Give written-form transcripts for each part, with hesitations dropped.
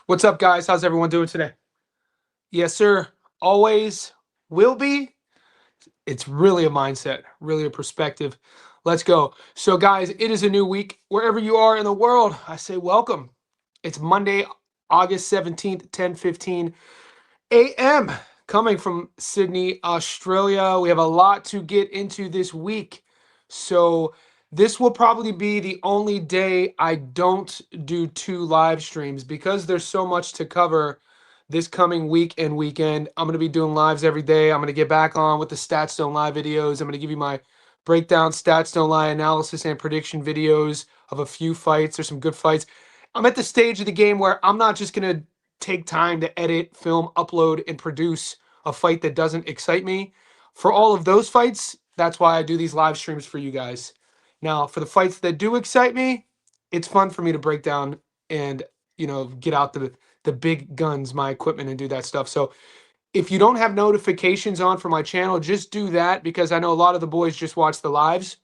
What's up, guys? How's everyone doing today? Yes, sir. Always will be. It's really a mindset, really a perspective. Let's go. So, guys, it is a new week. Wherever you are in the world, I say welcome. It's Monday, August 17th, 10:15 a.m. Coming from Sydney, Australia. We have a lot to get into this week. So, this will probably be the only day I don't do two live streams because there's so much to cover this coming week and weekend. I'm going to be doing lives every day. I'm going to get back on with the Stats Don't Lie videos. I'm going to give you my breakdown, Stats Don't Lie analysis and prediction videos of a few fights. There's some good fights. I'm at the stage of the game where I'm not just going to take time to edit, film, upload, and produce a fight that doesn't excite me. For all of those fights, that's why I do these live streams for you guys. Now, for the fights that do excite me, it's fun for me to break down and get out the big guns, my equipment, and do that stuff. So if you don't have notifications on for my channel, just do that because I know a lot of the boys just watch the lives.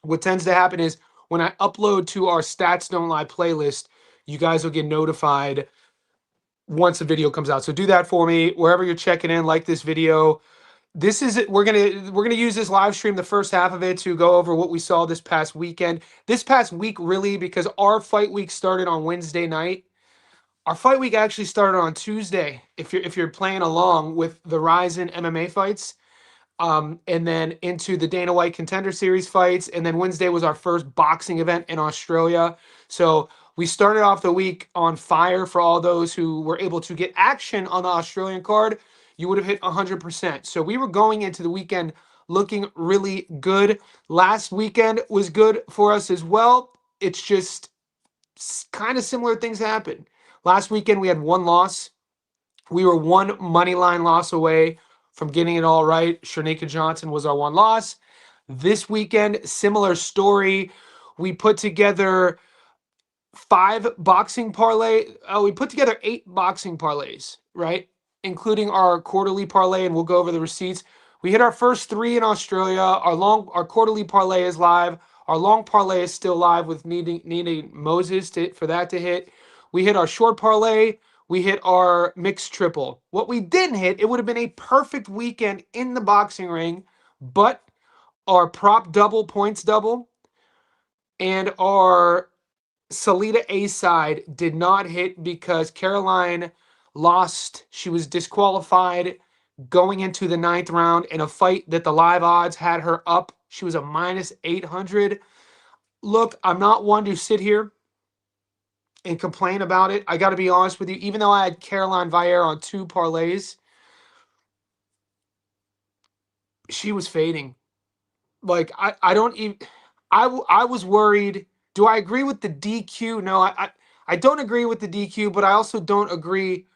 What tends to happen is when I upload to our Stats Don't Lie playlist, you guys will get notified once a video comes out. So do that for me wherever you're checking in. Like this video. This is it. We're gonna use this live stream, the first half of it, to go over what we saw this past weekend. This past week, really, because our fight week started on Wednesday night. Our fight week actually started on Tuesday. If you're playing along with the Ryzen MMA fights, and then into the Dana White Contender Series fights, and then Wednesday was our first boxing event in Australia. So we started off the week on fire for all those who were able to get action on the Australian card. You would have hit 100%. So we were going into the weekend looking really good. Last weekend was good for us as well. It's just kind of similar things happen. Last weekend we had one loss. We were one money line loss away from getting it all right. Shanika Johnson was our one loss. This weekend, similar story. We put together five boxing parlay. We put together eight boxing parlays, right? Including our quarterly parlay, and we'll go over the receipts. We hit our first three in Australia. Our quarterly parlay is live. Our long parlay is still live with needing Moses for that to hit. We hit our short parlay. We hit our mixed triple. What we didn't hit, it would have been a perfect weekend in the boxing ring, but our prop double, points double, and our Salida A side did not hit because Caroline lost. She was disqualified going into the ninth round in a fight that the live odds had her up. She was a minus 800. Look, I'm not one to sit here and complain about it. I got to be honest with you. Even though I had Caroline Vier on two parlays, she was fading. Like, I don't even. I was worried. Do I agree with the DQ? No, I don't agree with the DQ, but I also don't agree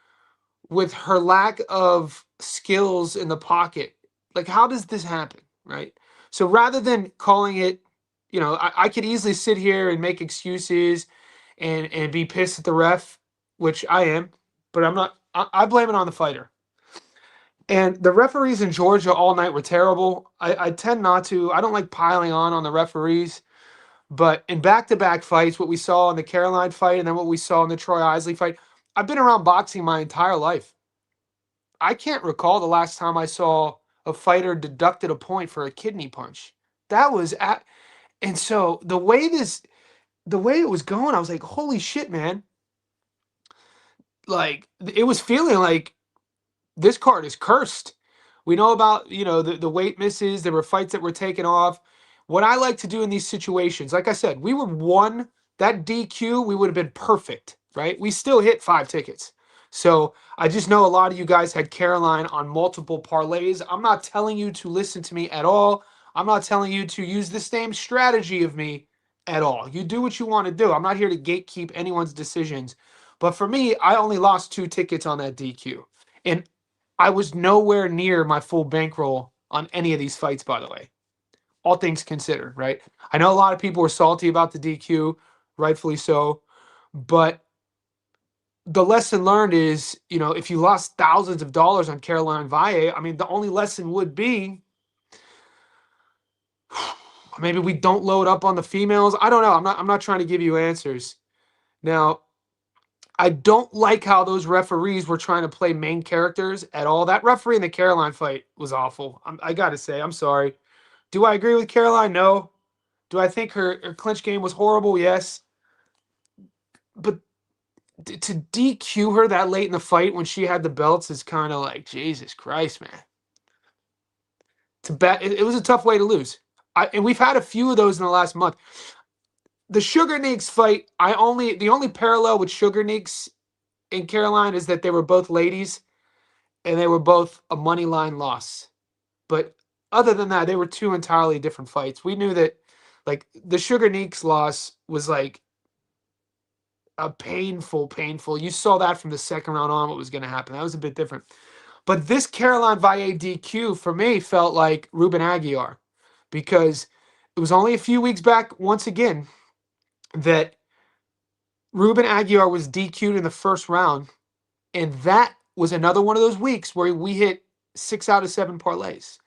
with her lack of skills in the pocket. Like, how does this happen, right? So rather than calling it, I could easily sit here and make excuses and be pissed at the ref, which I am, but I'm not. I blame it on the fighter. And the referees in Georgia all night were terrible. I tend not to. I don't like piling on the referees. But in back-to-back fights, what we saw in the Caroline fight and then what we saw in the Troy Isley fight, I've been around boxing my entire life. I can't recall the last time I saw a fighter deducted a point for a kidney punch. That was at, and so the way it was going, I was like, holy shit, man. Like, it was feeling like this card is cursed. We know about, the weight misses. There were fights that were taken off. What I like to do in these situations, like I said, we were one, that DQ, we would have been perfect, right? We still hit five tickets. So I just know a lot of you guys had Caroline on multiple parlays. I'm not telling you to listen to me at all. I'm not telling you to use the same strategy of me at all. You do what you want to do. I'm not here to gatekeep anyone's decisions. But for me, I only lost two tickets on that DQ. And I was nowhere near my full bankroll on any of these fights, by the way. All things considered, right? I know a lot of people were salty about the DQ, rightfully so. But the lesson learned is, if you lost thousands of dollars on Caroline Valle, I mean, the only lesson would be maybe we don't load up on the females. I don't know. I'm not trying to give you answers. Now, I don't like how those referees were trying to play main characters at all. That referee in the Caroline fight was awful. I got to say, I'm sorry. Do I agree with Caroline? No. Do I think her clinch game was horrible? Yes. But to DQ her that late in the fight when she had the belts is kind of like, Jesus Christ, man. It was a tough way to lose. And we've had a few of those in the last month. The Sugar Neeks fight, the only parallel with Sugar Neeks and Caroline is that they were both ladies and they were both a money line loss. But other than that, they were two entirely different fights. We knew that, like, the Sugar Neeks loss was like a painful. You saw that from the second round on what was going to happen. That was a bit different. But this Caroline Valle DQ for me felt like Ruben Aguiar, because it was only a few weeks back, once again, that Ruben Aguiar was DQ'd in the first round. And that was another one of those weeks where we hit 6 out of 7 parlays.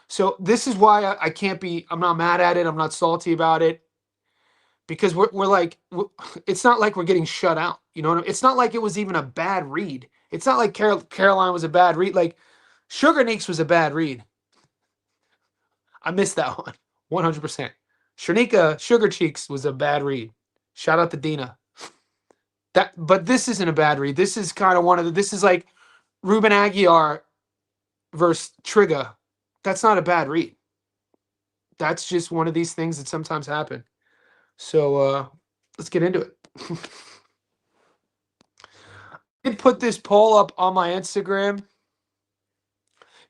So this is why I can't be, I'm not mad at it. I'm not salty about it, because it's not like we're getting shut out. You know what I mean? It's not like it was even a bad read. It's not like Caroline was a bad read. Like, Sugar Neeks was a bad read. I missed that one, 100%. Shanika Sugar Cheeks was a bad read. Shout out to Dina. But this isn't a bad read. This is kind of this is like Ruben Aguiar versus Trigger. That's not a bad read. That's just one of these things that sometimes happen. So let's get into it. I did put this poll up on my Instagram.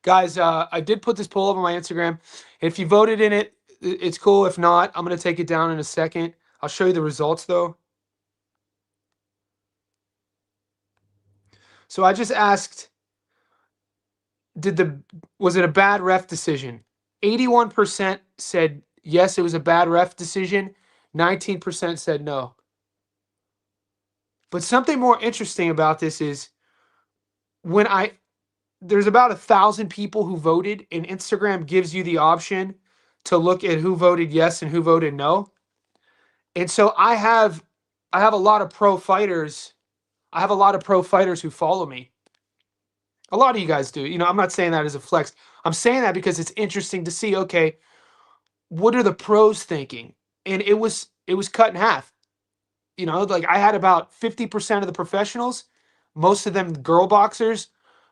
Guys, I did put this poll up on my Instagram. If you voted in it, it's cool. If not, I'm going to take it down in a second. I'll show you the results, though. So I just asked, was it a bad ref decision? 81% said yes, it was a bad ref decision. 19% said no. But something more interesting about this is there's about 1,000 people who voted, and Instagram gives you the option to look at who voted yes and who voted no. And so I have a lot of pro fighters. I have a lot of pro fighters who follow me. A lot of you guys do. You know, I'm not saying that as a flex. I'm saying that because it's interesting to see, okay, what are the pros thinking? And it was cut in half. You know, like, I had about 50% of the professionals, most of them girl boxers,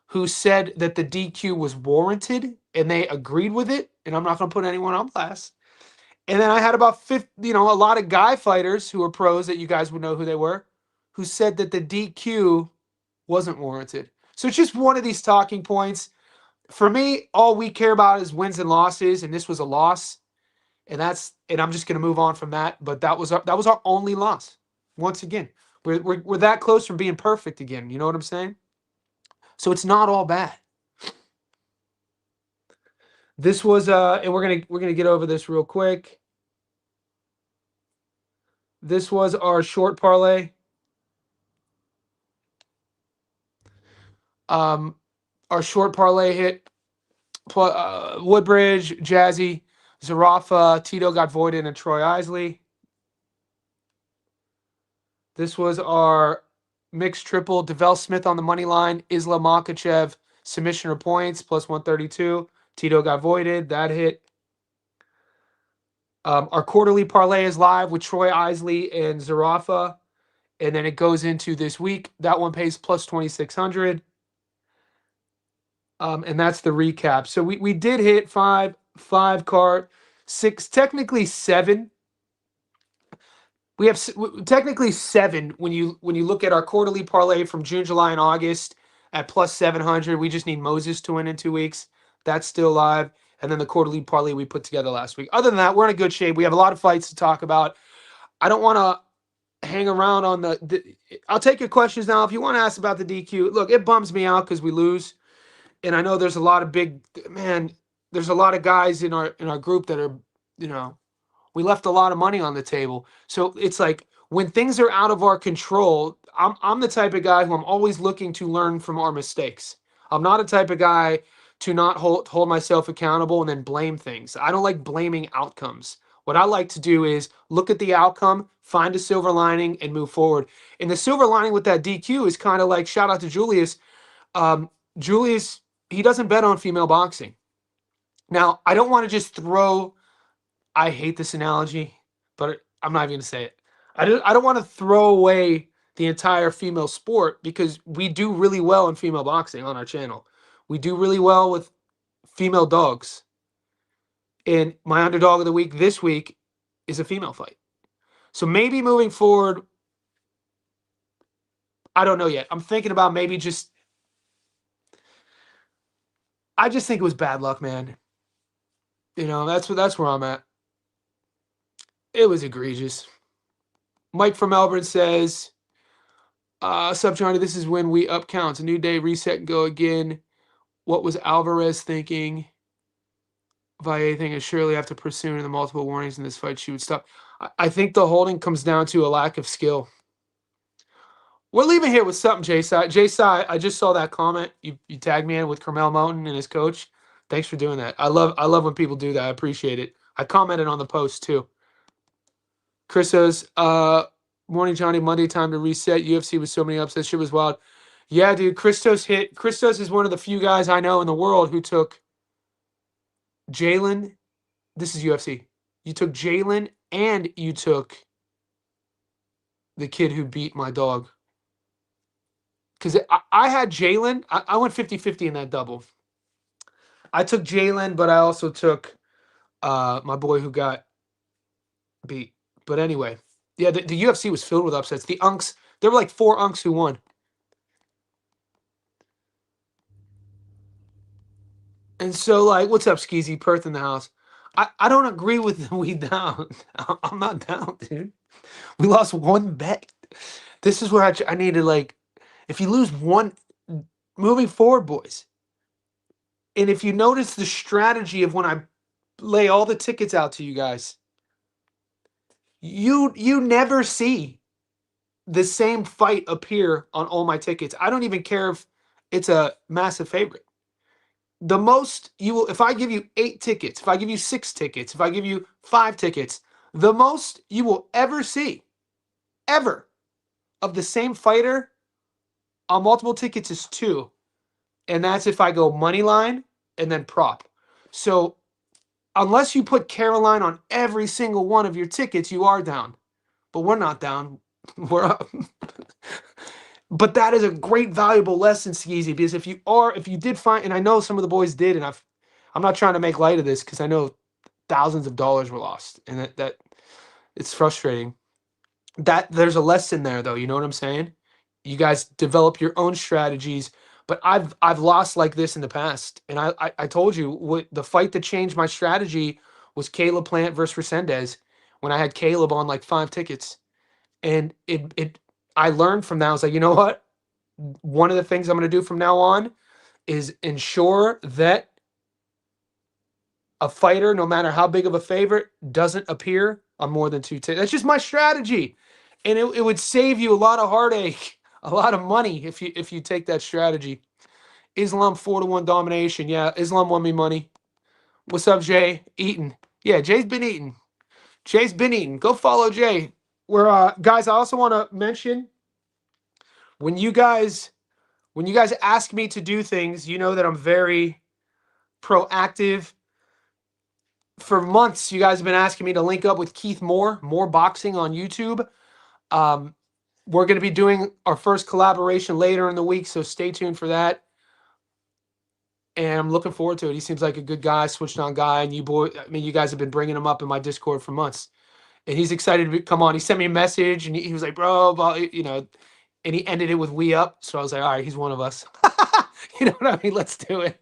who said that the DQ was warranted and they agreed with it. And I'm not going to put anyone on blast. And then I had about 50, a lot of guy fighters who are pros that you guys would know who they were, who said that the DQ wasn't warranted. So it's just one of these talking points. For me, all we care about is wins and losses, and this was a loss. And I'm just going to move on from that. But that was our only loss. Once again, we're that close from being perfect again. You know what I'm saying? So it's not all bad. This was and we're gonna get over this real quick. This was our short parlay. Our short parlay hit Woodbridge, Jazzy, Zarafa, Tito got voided, and Troy Isley. This was our mixed triple. Devel Smith on the money line. Islam Makhachev submission or points plus 132. Tito got voided. That hit. Our quarterly parlay is live with Troy Isley and Zarafa. And then it goes into this week. That one pays plus 2,600. And that's the recap. So we did hit five card, 6, technically 7. We have technically 7 when you look at our quarterly parlay from June, July, and August at plus 700. We just need Moses to win in 2 weeks. That's still live. And then the quarterly parlay we put together last week. Other than that, we're in a good shape. We have a lot of fights to talk about. I don't want to hang around on I'll take your questions now. If you want to ask about the DQ, look, it bums me out because we lose. And I know there's a lot of there's a lot of guys in our group that are, we left a lot of money on the table. So it's like, when things are out of our control, I'm the type of guy who I'm always looking to learn from our mistakes. I'm not a type of guy to not hold myself accountable and then blame things. I don't like blaming outcomes. What I like to do is look at the outcome, find a silver lining, and move forward. And the silver lining with that DQ is kind of like, shout out to Julius. Julius, he doesn't bet on female boxing. Now, I don't want to just throw, I hate this analogy, but I'm not even going to say it. I don't want to throw away the entire female sport because we do really well in female boxing on our channel. We do really well with female dogs. And my underdog of the week this week is a female fight. So maybe moving forward, I don't know yet. I'm thinking about maybe just, I just think it was bad luck, man. You know, that's where I'm at. It was egregious. Mike from Melbourne says, sup, Johnny, this is when we up counts. A new day, reset, and go again. What was Alvarez thinking? Valle thinking surely after pursuing the multiple warnings in this fight, she would stop. I think the holding comes down to a lack of skill. We're leaving here with something, Jay-Sai. Jay-Sai, I just saw that comment. You tagged me in with Carmel Mountain and his coach. Thanks for doing that. I love when people do that. I appreciate it. I commented on the post too. Chris says, morning, Johnny. Monday time to reset. UFC with so many upsets. Shit was wild. Yeah, dude. Christos hit. Christos is one of the few guys I know in the world who took Jalen. This is UFC. You took Jalen and you took the kid who beat my dog. Because I had Jalen. I went 50-50 in that double. I took Jalen, but I also took my boy who got beat. But anyway, yeah, the UFC was filled with upsets. The Unks, there were like 4 Unks who won. And so, like, what's up, Skeezy? Perth in the house. I don't agree with we down. I'm not down, dude. We lost 1 bet. This is where I need to, like, if you lose 1, moving forward, boys. And if you notice the strategy of when I lay all the tickets out to you guys, you never see the same fight appear on all my tickets. I don't even care if it's a massive favorite. The most you will, if I give you 8 tickets, if I give you 6 tickets, if I give you 5 tickets, the most you will ever see, ever, of the same fighter on multiple tickets is 2. And that's if I go money line and then prop. So unless you put Caroline on every single one of your tickets, you are down. But we're not down. We're up. But that is a great, valuable lesson, Skeezy, because if you did find, and I know some of the boys did, and I'm not trying to make light of this because I know thousands of dollars were lost, and that it's frustrating. That there's a lesson there, though. You know what I'm saying? You guys develop your own strategies. But I've lost like this in the past, and I told you what the fight that changed my strategy was Caleb Plant versus Resendez when I had Caleb on like 5 tickets, and it I learned from that. I was like, you know what? One of the things I'm going to do from now on is ensure that a fighter, no matter how big of a favorite, doesn't appear on more than 2 tickets. That's just my strategy, and it would save you a lot of heartache, a lot of money if you take that strategy. Islam 4-1 domination. Yeah, Islam won me money. What's up, Jay? Eating. Yeah, Jay's been eating. Jay's been eating. Go follow Jay. We're guys, I also want to mention when you guys ask me to do things, you know that I'm very proactive. For months, you guys have been asking me to link up with Keith Moore boxing on YouTube. We're going to be doing our first collaboration later in the week, so stay tuned for that. And I'm looking forward to it. He seems like a good guy, switched on guy, and you guys have been bringing him up in my Discord for months. And he's excited to come on. He sent me a message, and he was like, bro, you know, and he ended it with "we up." So I was like, all right, he's one of us. You know what I mean? Let's do it.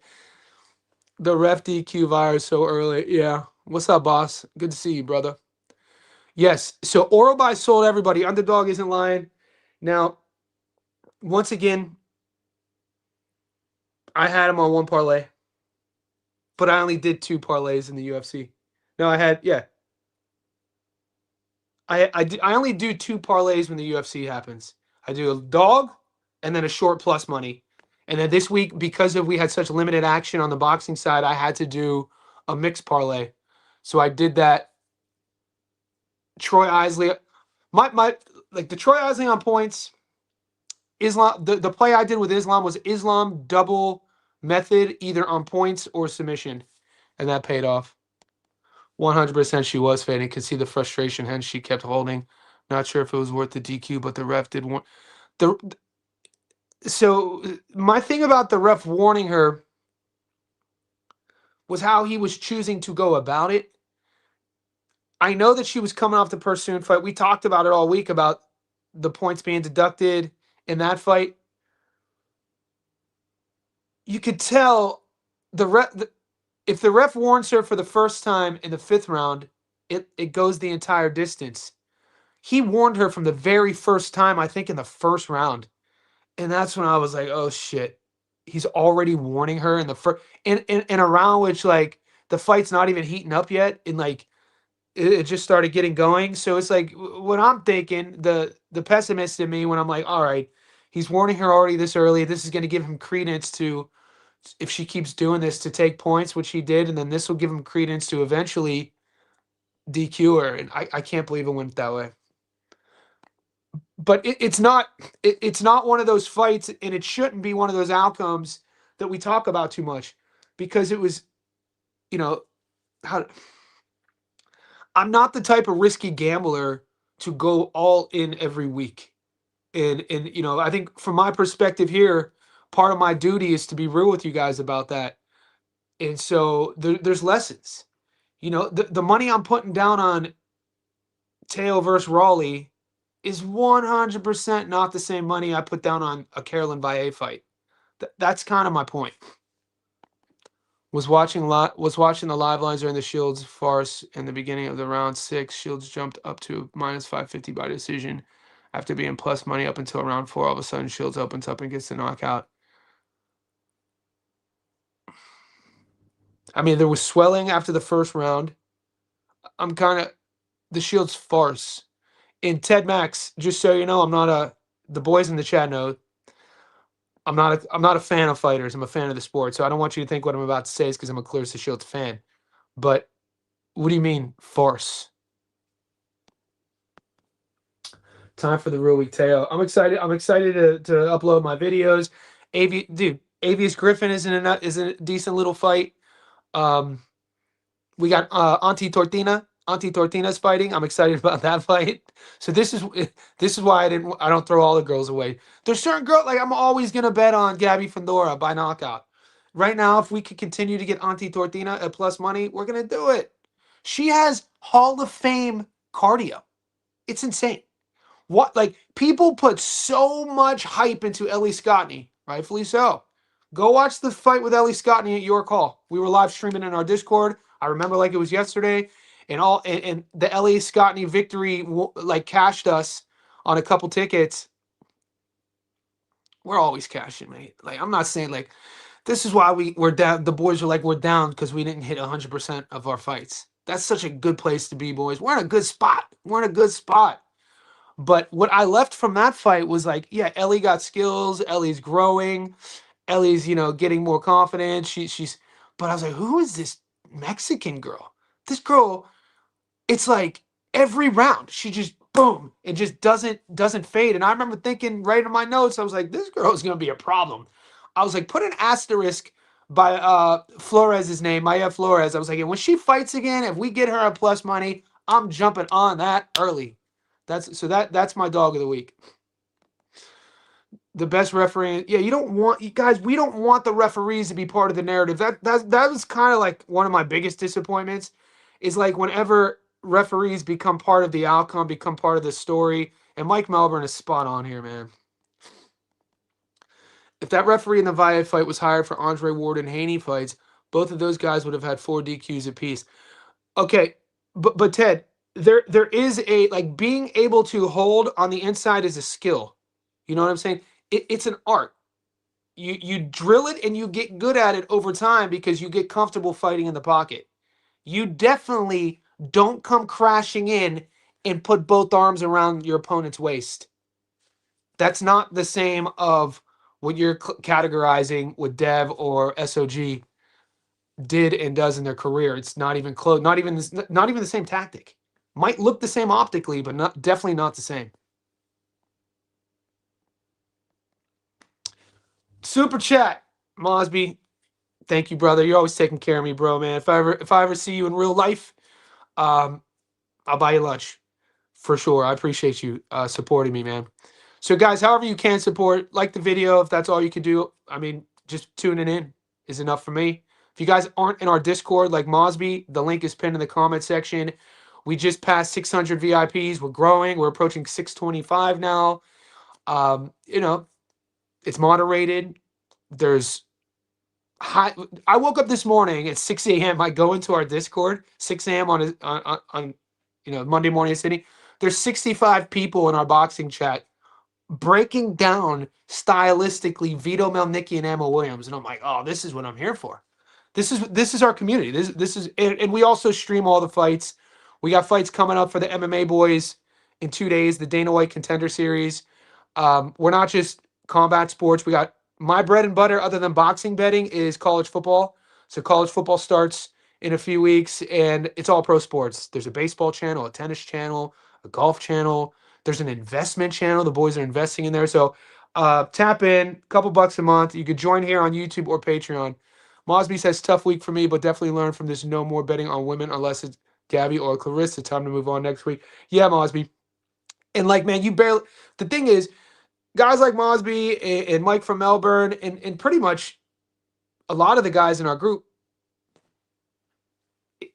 The ref DQ virus so early. Yeah. What's up, boss? Good to see you, brother. Yes. So Oral Buy sold everybody. Underdog isn't lying. Now, once again, I had him on 1 parlay, but I only did 2 parlays in the UFC. No, I had, yeah. I only do 2 parlays when the UFC happens. I do a dog and then a short plus money. And then this week, because we had such limited action on the boxing side, I had to do a mixed parlay. So I did that Troy Isley, my like the Troy Isley on points. Islam, the play I did with Islam was Islam double method, either on points or submission, and that paid off. 100% she was fading. Could see the frustration, hence she kept holding. Not sure if it was worth the DQ, but the ref did want the. So my thing about the ref warning her was how he was choosing to go about it. I know that she was coming off the Pursuit fight. We talked about it all week about the points being deducted in that fight. You could tell the ref if the ref warns her for the first time in the fifth round, it goes the entire distance. He warned her from the very first time, I think in the first round. And that's when I was like, oh shit. He's already warning her in the first in a round which like the fight's not even heating up yet. And like it just started getting going. So it's like what I'm thinking, the pessimist in me when I'm like, all right, he's warning her already this early. This is gonna give him credence to if she keeps doing this to take points, which he did, and then this will give him credence to eventually DQ her. And I can't believe it went that way. But it's not one of those fights, and it shouldn't be one of those outcomes that we talk about too much because it was, you know, how I'm not the type of risky gambler to go all in every week. And I think from my perspective here, part of my duty is to be real with you guys about that. And so there's lessons. The money I'm putting down on Teo versus Raleigh is 100% not the same money I put down on a Carolyn Valle fight. That's kind of my point. Was watching the live lines during the Shields farce in the beginning of the round 6. Shields jumped up to minus 550 by decision after being plus money up until round 4. All of a sudden, Shields opens up and gets the knockout. I mean, there was swelling after the first round. I'm kind of the Shields farce. And Ted Max, just so you know, the boys in the chat know I'm not a fan of fighters. I'm a fan of the sport. So I don't want you to think what I'm about to say is because I'm a Clarissa Shields fan. But what do you mean farce? Time for the real week Teo. I'm excited. I'm excited to upload my videos. Avius Griffin is a decent little fight. We got Auntie Tortina. Auntie Tortina's fighting. I'm excited about that fight. So this is why I don't throw all the girls away. There's certain girls like I'm always gonna bet on Gabby Fandora by knockout. Right now, if we could continue to get Auntie Tortina at plus money, we're gonna do it. She has Hall of Fame cardio. It's insane. What like people put so much hype into Ellie Scottney, rightfully so. Go watch the fight with Ellie Scottney at York Hall. We were live streaming in our Discord. I remember like it was yesterday, and the Ellie Scottney victory like cashed us on a couple tickets. We're always cashing, mate. Like I'm not saying like this is why we're down. The boys are like we're down because we didn't hit 100% of our fights. That's such a good place to be, boys. We're in a good spot. We're in a good spot. But what I left from that fight was like, yeah, Ellie got skills. Ellie's growing. Ellie's, getting more confident. She's, but I was like, who is this Mexican girl? This girl, it's like every round she just boom, it just doesn't fade. And I remember thinking right in my notes, I was like, this girl is gonna be a problem. I was like, put an asterisk by Flores' name, Maya Flores. I was like, and when she fights again, if we get her a plus money, I'm jumping on that early. That's my dog of the week. The best referee. Yeah, we don't want the referees to be part of the narrative. That was kind of like one of my biggest disappointments is like whenever referees become part of the outcome, become part of the story. And Mike Melbourne is spot on here, man. If that referee in the Valle fight was hired for Andre Ward and Haney fights, both of those guys would have had 4 DQs apiece. Okay, but Ted, there is a like being able to hold on the inside is a skill. You know what I'm saying? It's an art. You drill it and you get good at it over time because you get comfortable fighting in the pocket. You definitely don't come crashing in and put both arms around your opponent's waist. That's not the same of what you're categorizing with Dev or SOG did and does in their career. It's not even close. Not even the same tactic. Might look the same optically, but definitely not the same. Super chat, Mosby. Thank you, brother. You're always taking care of me, bro, man. If I ever see you in real life, um, I'll buy you lunch for sure. I appreciate you supporting me, man. So, guys, however you can support, like the video if that's all you can do. I mean, just tuning in is enough for me. If you guys aren't in our Discord like Mosby, the link is pinned in the comment section. We just passed 600 VIPs. We're growing. We're approaching 625 now. You know, it's moderated. There's high. I woke up this morning at 6 a.m. I go into our Discord 6 a.m. on Monday morning in Sydney. There's 65 people in our boxing chat breaking down stylistically Vito Melnicki and Emma Williams, and I'm like, oh, this is what I'm here for. This is our community. This is, and we also stream all the fights. We got fights coming up for the MMA boys in 2 days, the Dana White Contender Series. We're not just combat sports. We got my bread and butter, other than boxing betting, is college football. So college football starts in a few weeks, and it's all pro sports. There's a baseball channel, a tennis channel, a golf channel. There's an investment channel. The boys are investing in there. So tap in, a couple bucks a month. You could join here on YouTube or Patreon. Mosby says, tough week for me, but definitely learn from this. No more betting on women unless it's Gabby or Clarissa. Time to move on next week. Yeah, Mosby. And like, man, you barely. The thing is, guys like Mosby and Mike from Melbourne, and pretty much a lot of the guys in our group,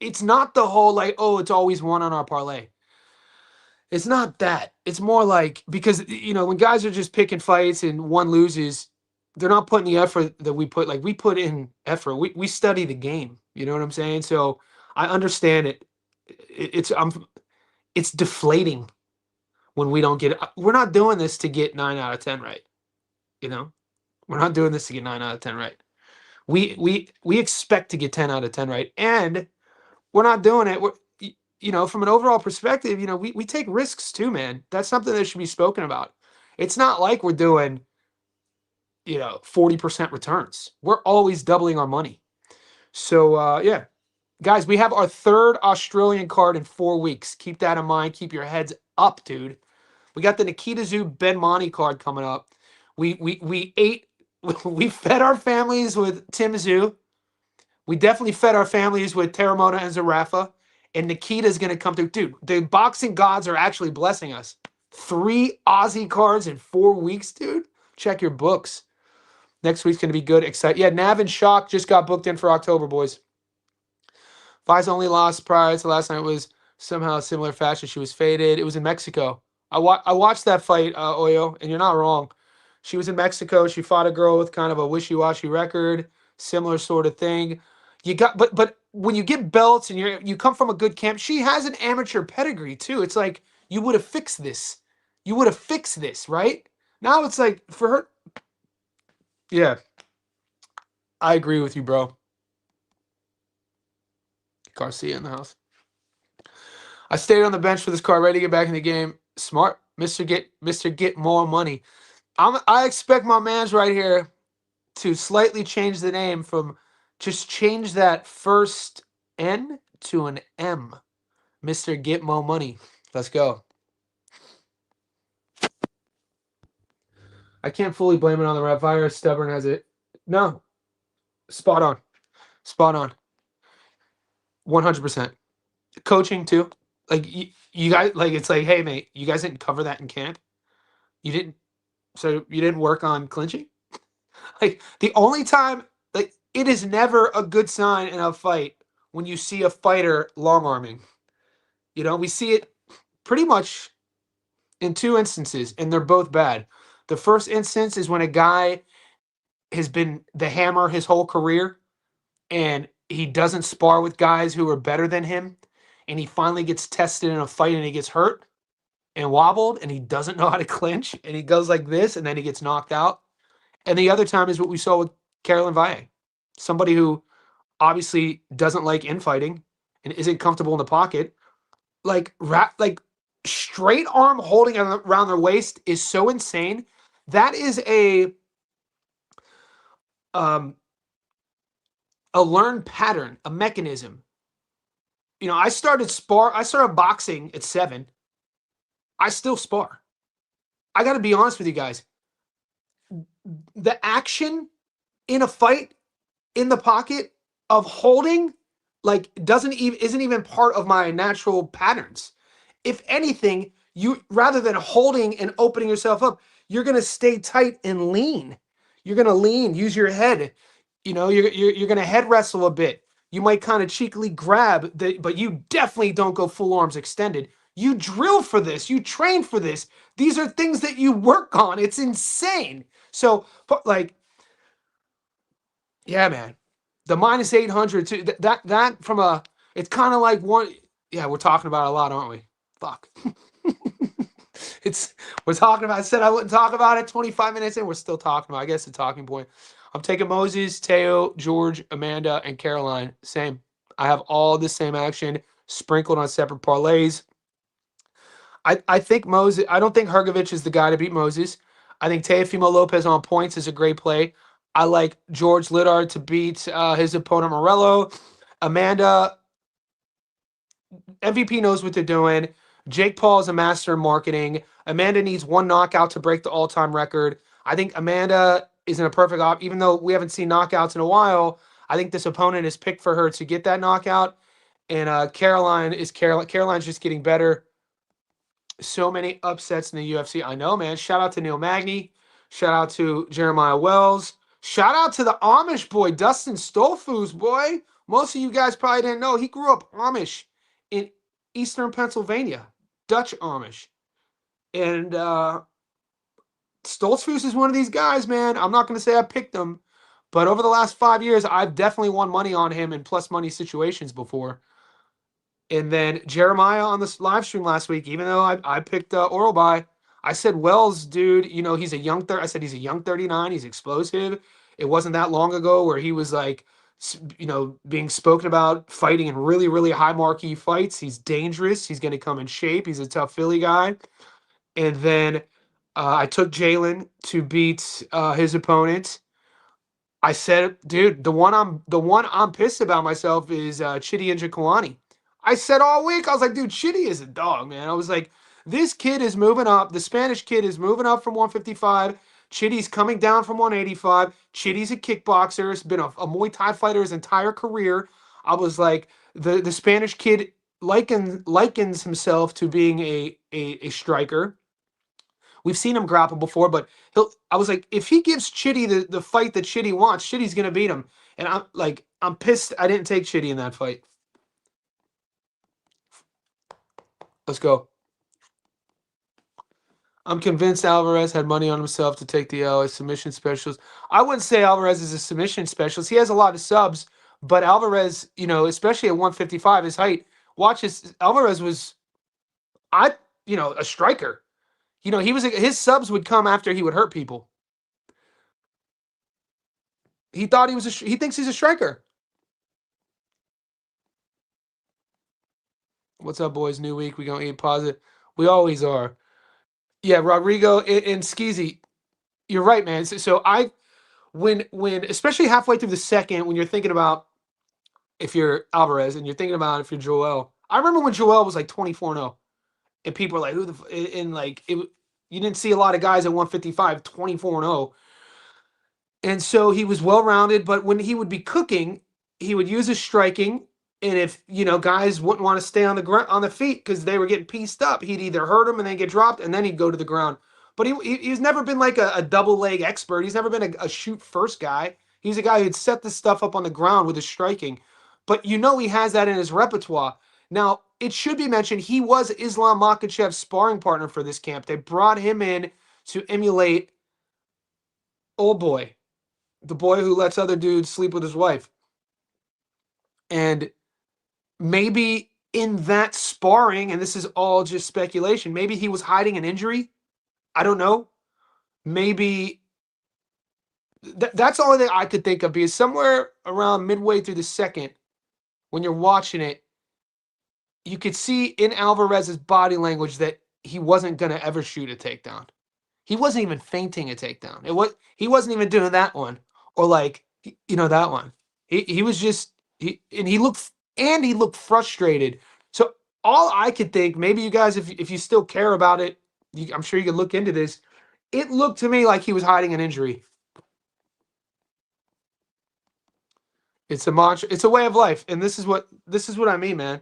it's not the whole like, oh, it's always one on our parlay. It's not that. It's more like, because when guys are just picking fights and one loses, they're not putting the effort that we put. Like, we put in effort. We study the game. You know what I'm saying? So I understand it. It's deflating when we don't get it. We're not doing this to get 9 out of 10 right. You know, we're not doing this to get 9 out of 10 right. We expect to get 10 out of 10 right, and we're not doing it. From an overall perspective, we take risks too, man. That's something that should be spoken about. It's not like we're doing 40% returns. We're always doubling our money. So yeah, guys, we have our third Australian card in 4 weeks. Keep that in mind. Keep your heads up, dude. We got the Nikita Zub Ben Monty card coming up. We ate. We fed our families with Tim Zoo. We definitely fed our families with Terramona and Zarafa. And Nikita's going to come through. Dude, the boxing gods are actually blessing us. 3 Aussie cards in 4 weeks, dude. Check your books. Next week's going to be good. Excited. Yeah, Nav and Shock just got booked in for October, boys. Fi's only loss prior to last night was somehow a similar fashion. She was faded. It was in Mexico. I watched that fight, Oyo, and you're not wrong. She was in Mexico. She fought a girl with kind of a wishy-washy record, similar sort of thing. But when you get belts and you come from a good camp, she has an amateur pedigree too. It's like, you would have fixed this. You would have fixed this, right? Now it's like, for her. Yeah, I agree with you, bro. Garcia in the house. I stayed on the bench for this card, ready to get back in the game. Smart, Mister Get more money. I expect my man's right here to slightly change the name from, just change that first N to an M. Mister Get more money. Let's go. I can't fully blame it on the ref. Virus stubborn as it. No, spot on, spot on. 100%. Coaching too. Like, you guys, like, it's like, hey mate, you guys didn't cover that in camp. You didn't. So you didn't work on clinching. Like, the only time, like, it is never a good sign in a fight when you see a fighter long arming. We see it pretty much in 2 instances, and they're both bad. The first instance is when a guy has been the hammer his whole career, and he doesn't spar with guys who are better than him, and he finally gets tested in a fight and he gets hurt and wobbled, and he doesn't know how to clinch, and he goes like this, and then he gets knocked out. And the other time is what we saw with Carolyn Valle, somebody who obviously doesn't like infighting and isn't comfortable in the pocket. Like, straight arm holding around their waist is so insane. That is a learned pattern, a mechanism I started boxing at 7. I still spar. I got to be honest with you guys. The action in a fight in the pocket of holding like doesn't even isn't even part of my natural patterns. If anything, you rather than holding and opening yourself up, you're going to stay tight and lean. You're going to lean, use your head. You're going to head wrestle a bit. You might kind of cheekily grab, but you definitely don't go full arms extended. You drill for this. You train for this. These are things that you work on. It's insane. So, like, yeah, man. The minus 800 too. That from a, it's kind of like one. Yeah, we're talking about it a lot, aren't we? Fuck. We're talking about. I said I wouldn't talk about it. 25 minutes in, we're still talking about. I guess the talking point. I'm taking Moses, Teo, George, Amanda, and Caroline. Same. I have all the same action sprinkled on separate parlays. I think Moses. I don't think Hergovich is the guy to beat Moses. I think Teofimo Lopez on points is a great play. I like George Liddard to beat his opponent Morello. Amanda, MVP knows what they're doing. Jake Paul is a master in marketing. Amanda needs one knockout to break the all-time record. I think Amanda is in a perfect op. Even though we haven't seen knockouts in a while, I think this opponent is picked for her to get that knockout. And Caroline's just getting better. So many upsets in the UFC. I know, man. Shout out to Neil Magny. Shout out to Jeremiah Wells. Shout out to the Amish boy, Dustin Stolfus, boy. Most of you guys probably didn't know he grew up Amish in Eastern Pennsylvania, Dutch Amish. And Stolfus is one of these guys, man. I'm not going to say I picked him, but over the last 5 years, I've definitely won money on him in plus money situations before. And then Jeremiah on this live stream last week, even though I picked Oral By, I said, Wells, dude, he's a young I said he's a young 39. He's explosive. It wasn't that long ago where he was like, being spoken about fighting in really, really high marquee fights. He's dangerous. He's going to come in shape. He's a tough Philly guy. And then I took Jalen to beat his opponent. I said, dude, the one I'm pissed about myself is Chidi Njokuani. I said all week, I was like, dude, Chidi is a dog, man. I was like, this kid is moving up. The Spanish kid is moving up from 155. Chidi's coming down from 185. Chidi's a kickboxer. Has been a Muay Thai fighter his entire career. I was like, the Spanish kid likens himself to being a striker. We've seen him grapple before, but I was like, if he gives Chidi the fight that Chidi wants, Chidi's gonna beat him. And I'm pissed I didn't take Chidi in that fight. Let's go. I'm convinced Alvarez had money on himself to take the L as submission specialist. I wouldn't say Alvarez is a submission specialist. He has a lot of subs, but Alvarez, especially at 155, his height. Alvarez was, a striker. His subs would come after he would hurt people. He thinks he's a striker. What's up, boys? New week. We gonna eat positive. We always are. Yeah, Rodrigo and Skeezy. You're right, man. So when especially halfway through the second, when you're thinking about if you're Alvarez and you're thinking about if you're Joel. I remember when Joel was like 24-0, and people were like, "Who the?" And like it, you didn't see a lot of guys at 155 24-0. And so he was well rounded, but when he would be cooking, he would use his striking. And if guys wouldn't want to stay on the ground on the feet because they were getting pieced up, he'd either hurt them and then get dropped, and then he'd go to the ground. But he's never been like a double leg expert. He's never been a shoot first guy. He's a guy who'd set the stuff up on the ground with his striking. But he has that in his repertoire. Now, it should be mentioned he was Islam Makhachev's sparring partner for this camp. They brought him in to emulate old boy, the boy who lets other dudes sleep with his wife. And maybe in that sparring, and this is all just speculation, maybe he was hiding an injury. I don't know. Maybe that's the only thing I could think of, because somewhere around midway through the second, when you're watching it, you could see in Alvarez's body language that he wasn't going to ever shoot a takedown. He wasn't even feinting a takedown. He wasn't even doing that one, or that one. He was just and he looked and he looked frustrated. So all I could think, maybe you guys, if you still care about it, I'm sure you could look into this. It looked to me like he was hiding an injury. It's a mantra. It's a way of life, and this is what I mean, man.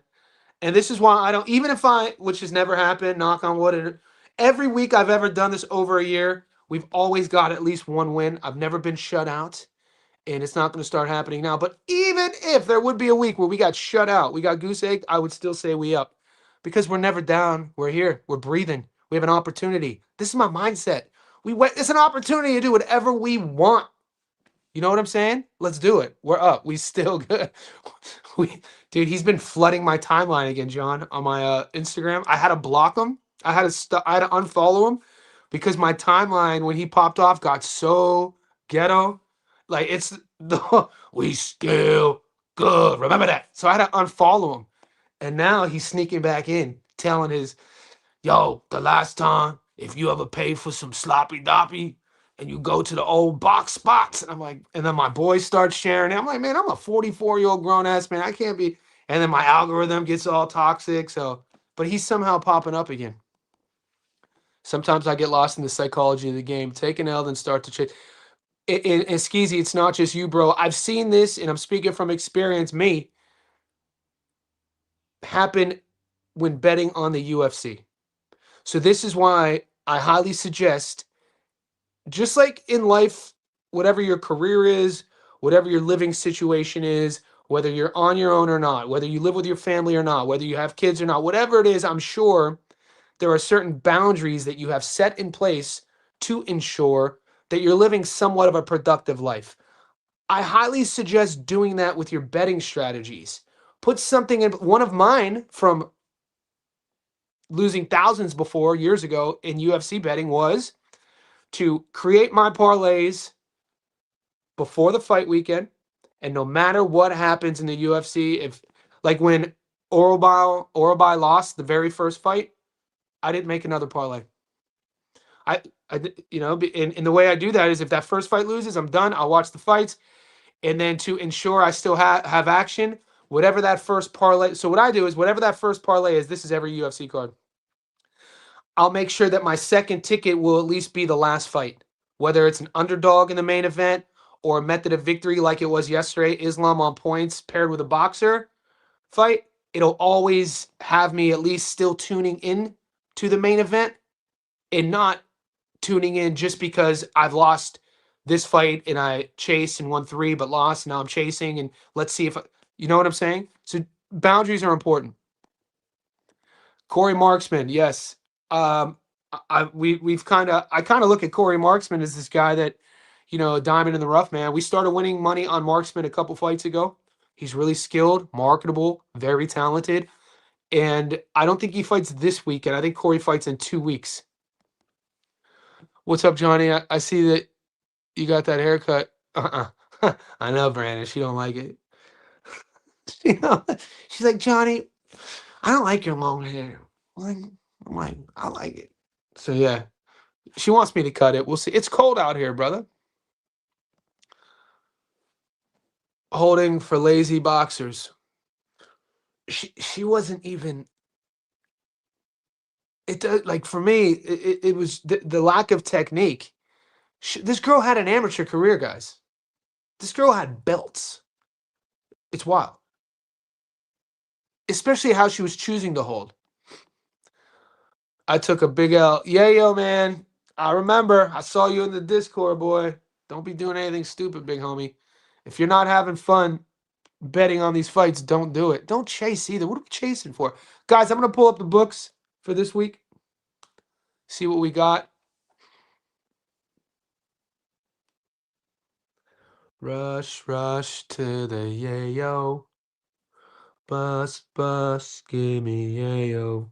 And this is why I don't, even if I, which has never happened, knock on wood, every week I've ever done this over a year, we've always got at least one win. I've never been shut out, and it's not going to start happening now. But even if there would be a week where we got shut out, we got goose egg, I would still say we up because we're never down. We're here. We're breathing. We have an opportunity. This is my mindset. It's an opportunity to do whatever we want. You know what I'm saying? Let's do it. We're up. We still good. We, dude, he's been flooding my timeline again, John, on my Instagram. I had to block him. I had to unfollow him because my timeline when he popped off got so ghetto. Like it's the we still good. Remember that. So I had to unfollow him. And now he's sneaking back in, telling his yo, the last time, if you ever pay for some sloppy doppy and you go to the old box spots, and I'm like, and then my boys start sharing it. I'm like, man, I'm a 44-year-old grown ass man. I can't be. And then my algorithm gets all toxic. So, but he's somehow popping up again. Sometimes I get lost in the psychology of the game. Take an L, then start to chase. And Skeezy, it's not just you, bro. I've seen this, and I'm speaking from experience. Me happen when betting on the UFC. So this is why I highly suggest, just like in life, whatever your career is, whatever your living situation is, whether you're on your own or not, whether you live with your family or not, whether you have kids or not, whatever it is, I'm sure there are certain boundaries that you have set in place to ensure that you're living somewhat of a productive life. I highly suggest doing that with your betting strategies. Put something in. One of mine from losing thousands before years ago in UFC betting was to create my parlays before the fight weekend. And no matter what happens in the UFC, if like when Orobai lost the very first fight, I didn't make another parlay. I, and the way I do that is if that first fight loses, I'm done. I'll watch the fights. And then to ensure I still have action, whatever that first parlay. So what I do is whatever that first parlay is, this is every UFC card. I'll make sure that my second ticket will at least be the last fight, whether it's an underdog in the main event or a method of victory like it was yesterday, Islam on points paired with a boxer fight. It'll always have me at least still tuning in to the main event and not tuning in just because I've lost this fight and I chased and won 3 but lost. Now I'm chasing and let's see if you know what I'm saying? So boundaries are important. Corey Marksman, yes. We've kind of I kind of look at Corey Marksman as this guy that, a diamond in the rough, man. We started winning money on Marksman a couple fights ago. He's really skilled, marketable, very talented, and I don't think he fights this weekend. I think Corey fights in 2 weeks. What's up, Johnny? I see that you got that haircut. I know, Brandon. She don't like it. She's like, Johnny, I don't like your long hair. I'm like, I like it. So yeah, she wants me to cut it. We'll see. It's cold out here, brother. Holding for lazy boxers. She wasn't even. It does like for me. It was the lack of technique. This girl had an amateur career, guys. This girl had belts. It's wild, especially how she was choosing to hold. I took a big L. Yeah, yo, man. I remember. I saw you in the Discord, boy. Don't be doing anything stupid, big homie. If you're not having fun betting on these fights, don't do it. Don't chase either. What are we chasing for? Guys, I'm going to pull up the books for this week. See what we got. Rush, rush to the yayo. Bus, bus, give me yayo.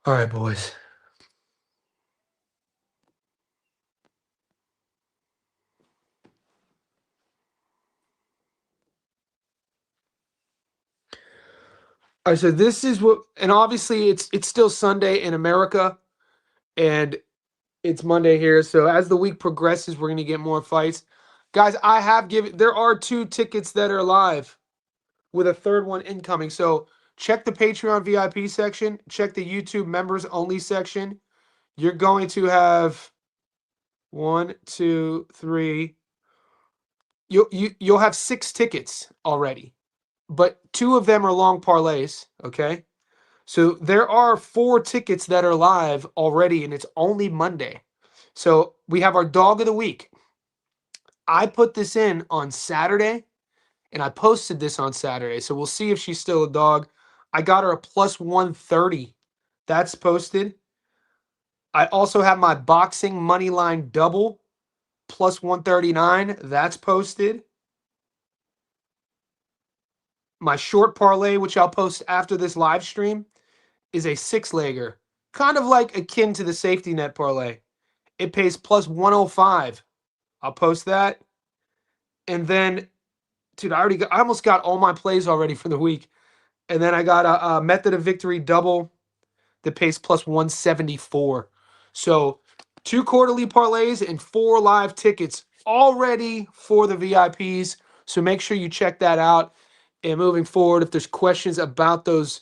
All right, boys. All right, so this is what, and obviously it's still Sunday in America, and it's Monday here. So as the week progresses, we're going to get more fights. Guys, I have given, there are 2 tickets that are live with a third one incoming. So check the Patreon VIP section, check the YouTube members only section. You're going to have one, two, three. You'll have 6 tickets already, but 2 of them are long parlays. Okay, so there are 4 tickets that are live already, and it's only Monday. So we have our dog of the week. I put this in on Saturday, and I posted this on Saturday. So we'll see if she's still a dog. I got her a plus 130. That's posted. I also have my boxing money line double plus 139. That's posted. My short parlay, which I'll post after this live stream, is a 6-legger, kind of like akin to the safety net parlay. It pays plus 105. I'll post that. And then, dude, I almost got all my plays already for the week. And then I got a method of victory double that pays plus 174. So 2 quarterly parlays and 4 live tickets already for the VIPs. So make sure you check that out. And moving forward, if there's questions about those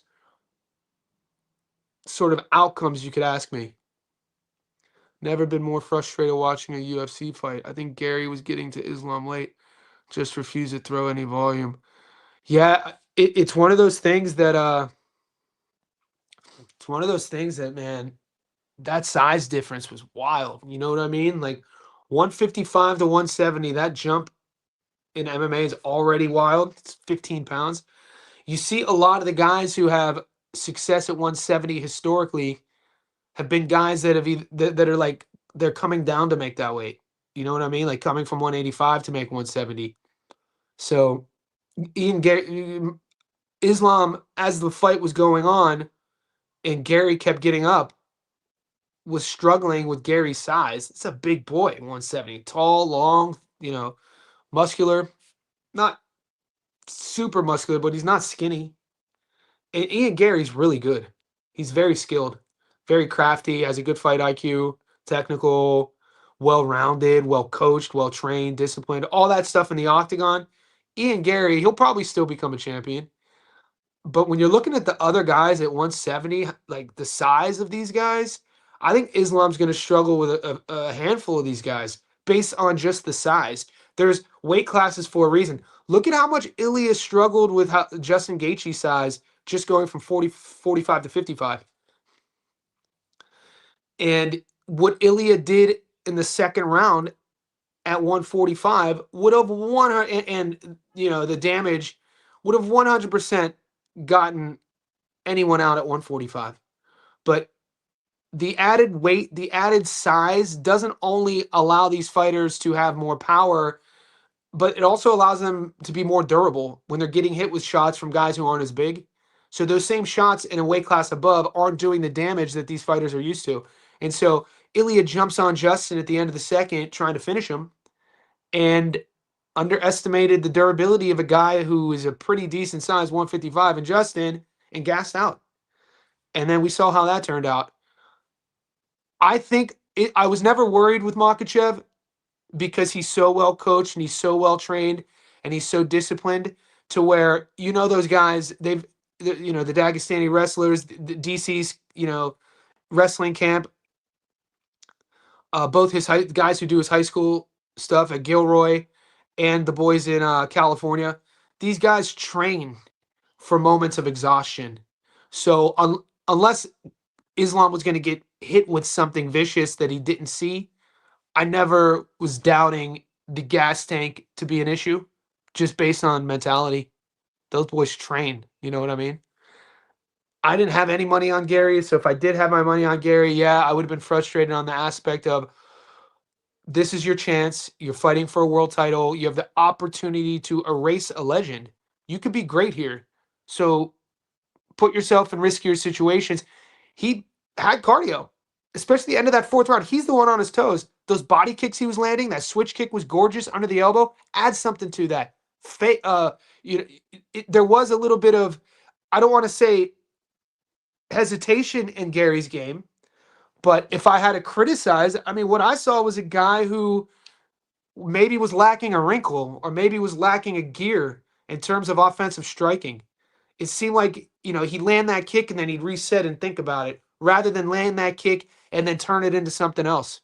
sort of outcomes, you could ask me. Never been more frustrated watching a UFC fight. I think Gary was getting to Islam late. Just refused to throw any volume. Yeah, it's one of those things that man, that size difference was wild. You know what I mean? Like 155 to 170, that jump in MMA is already wild. It's 15 pounds. You see a lot of the guys who have success at 170 historically have been guys that that are like they're coming down to make that weight. You know what I mean? Like coming from 185 to make 170. So Islam, as the fight was going on and Gary kept getting up, was struggling with Gary's size. It's a big boy, 170, tall, long, muscular, not super muscular, but he's not skinny. And Ian Gary's really good. He's very skilled, very crafty, has a good fight IQ, technical, well-rounded, well-coached, well-trained, disciplined, all that stuff in the octagon. Ian Gary, he'll probably still become a champion. But when you're looking at the other guys at 170, like the size of these guys, I think Islam's going to struggle with a handful of these guys based on just the size. There's weight classes for a reason. Look at how much Ilya struggled with Justin Gaethje's size, just going from 45 to 55. And what Ilya did in the second round at 145 would have won her, and the damage would have 100% gotten anyone out at 145. But the added weight, the added size doesn't only allow these fighters to have more power, but it also allows them to be more durable when they're getting hit with shots from guys who aren't as big. So those same shots in a weight class above aren't doing the damage that these fighters are used to. And so Ilya jumps on Justin at the end of the second trying to finish him and underestimated the durability of a guy who is a pretty decent size 155 and Justin and gassed out. And then we saw how that turned out. I was never worried with Makhachev because he's so well coached and he's so well trained and he's so disciplined to where, those guys, the Dagestani wrestlers, the DC's, wrestling camp, both the guys who do his high school stuff at Gilroy and the boys in California, these guys train for moments of exhaustion. So unless Islam was going to get hit with something vicious that he didn't see, I never was doubting the gas tank to be an issue just based on mentality. Those boys train. You know what I mean? I didn't have any money on Gary. So if I did have my money on Gary, yeah, I would have been frustrated on the aspect of this is your chance. You're fighting for a world title. You have the opportunity to erase a legend. You could be great here. So put yourself in riskier situations. He had cardio, especially the end of that fourth round. He's the one on his toes. Those body kicks he was landing, that switch kick was gorgeous under the elbow. Add something to that. There was a little bit of, I don't want to say hesitation in Gary's game, but if I had to criticize, I mean, what I saw was a guy who maybe was lacking a wrinkle or maybe was lacking a gear in terms of offensive striking. It seemed like, he'd land that kick and then he'd reset and think about it rather than land that kick and then turn it into something else.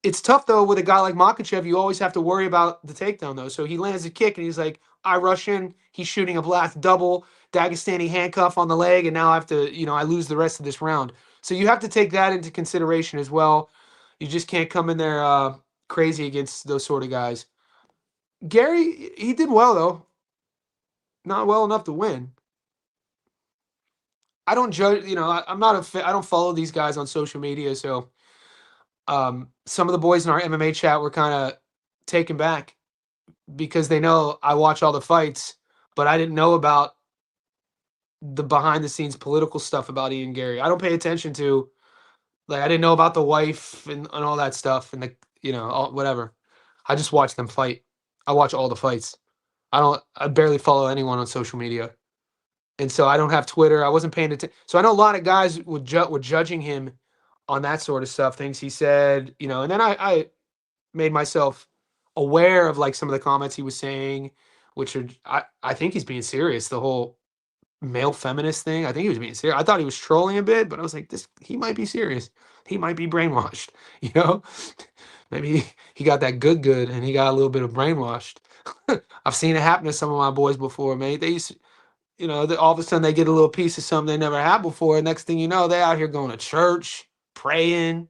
It's tough though with a guy like Makachev. You always have to worry about the takedown though. So he lands a kick and he's like, I rush in. He's shooting a blast double, Dagestani handcuff on the leg, and now I have to, I lose the rest of this round. So you have to take that into consideration as well. You just can't come in there crazy against those sort of guys. Gary, he did well though. Not well enough to win. I don't judge. I'm not I don't follow these guys on social media, so some of the boys in our MMA chat were kind of taken back because they know I watch all the fights, but I didn't know about the behind the scenes political stuff about Ian Gary. I don't pay attention to, like, I didn't know about the wife and all that stuff and whatever. I just watch them fight. I watch all the fights. I barely follow anyone on social media. And so I don't have Twitter. I wasn't paying attention. So I know a lot of guys were judging him on that sort of stuff, things he said, and then I made myself aware of like some of the comments he was saying, which are I think he's being serious. The whole male feminist thing. I think he was being serious. I thought he was trolling a bit, but I was like, he might be serious. He might be brainwashed, you know? Maybe he got that good and he got a little bit of brainwashed. I've seen it happen to some of my boys before, man. They used to, all of a sudden they get a little piece of something they never had before. And next thing you know, they're out here going to church, praying.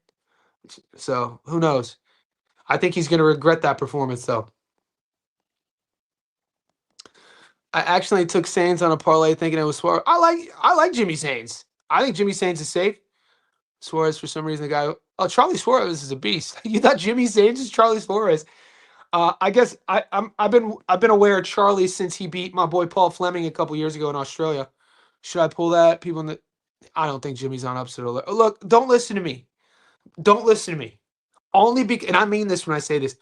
So who knows? I think he's going to regret that performance, though. I actually took Sainz on a parlay thinking it was Suarez. I like Jimmy Sainz. I think Jimmy Sainz is safe. Suarez, for some reason, the guy. Oh, Charlie Suarez is a beast. You thought Jimmy Sainz is Charlie Suarez? I guess I've been aware of Charlie since he beat my boy Paul Fleming a couple years ago in Australia. Should I pull that? People in the I don't think Jimmy's on upset alert. Look, don't listen to me. Don't listen to me. Only because, and I mean this when I say this,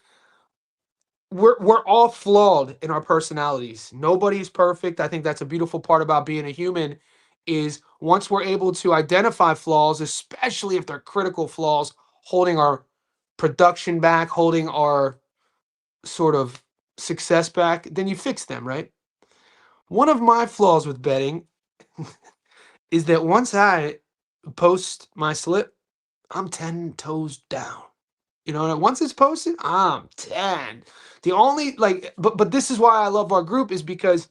we're all flawed in our personalities. Nobody's perfect. I think that's a beautiful part about being a human is once we're able to identify flaws, especially if they're critical flaws, holding our production back, holding our sort of success back, then you fix them, right? One of my flaws with betting is that once I post my slip, I'm 10 toes down. Once it's posted, I'm 10. The only but this is why I love our group is because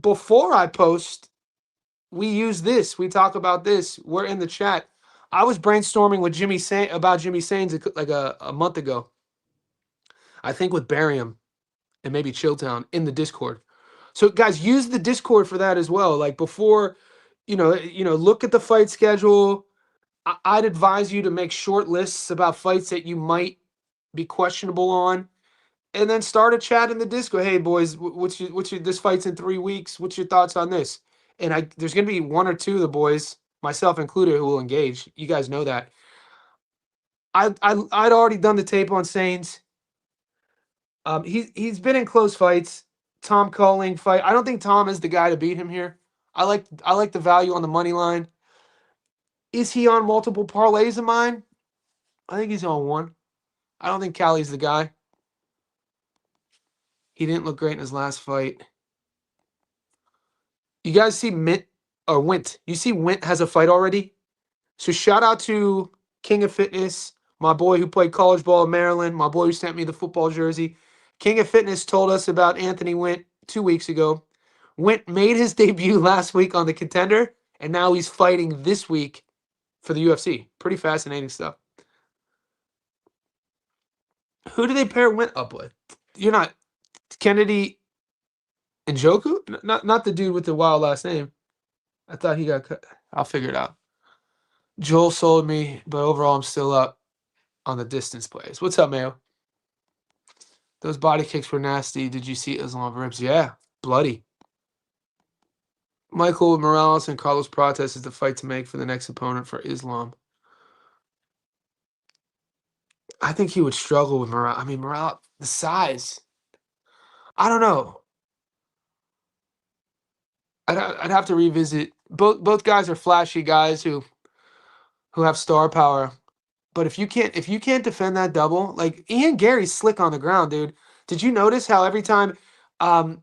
before I post, we use this. We talk about this. We're in the chat. I was brainstorming with about Jimmy Sainz like a month ago. I think with Barium and maybe Chilltown in the Discord. So guys, use the Discord for that as well. Like before, look at the fight schedule. I'd advise you to make short lists about fights that you might be questionable on, and then start a chat in the Discord. Hey boys, what's your this fight's in 3 weeks? What's your thoughts on this? And there's gonna be one or two of the boys, myself included, who will engage. You guys know that. I'd already done the tape on Sainz. He's been in close fights. Tom Calling fight. I don't think Tom is the guy to beat him here. I like the value on the money line. Is he on multiple parlays of mine? I think he's on one. I don't think Callie's the guy. He didn't look great in his last fight. You guys see Wint? You see Wint has a fight already? So shout out to King of Fitness, my boy who played college ball in Maryland, my boy who sent me the football jersey. King of Fitness told us about Anthony Wint 2 weeks ago. Wint made his debut last week on the Contender, and now he's fighting this week for the UFC. Pretty fascinating stuff. Who do they pair Wint up with? You're not Kennedy and Joku? Not the dude with the wild last name. I thought he got cut. I'll figure it out. Joel sold me, but overall I'm still up on the distance plays. What's up, Mayo? Those body kicks were nasty. Did you see Islam ribs? Yeah, bloody. Michael Morales and Carlos Prates is the fight to make for the next opponent for Islam. I think he would struggle with Morales. I mean, Morales, the size. I don't know. I'd have to revisit. Both guys are flashy guys who have star power. But if you can't defend that double, like Ian Gary's slick on the ground, dude. Did you notice how every time um,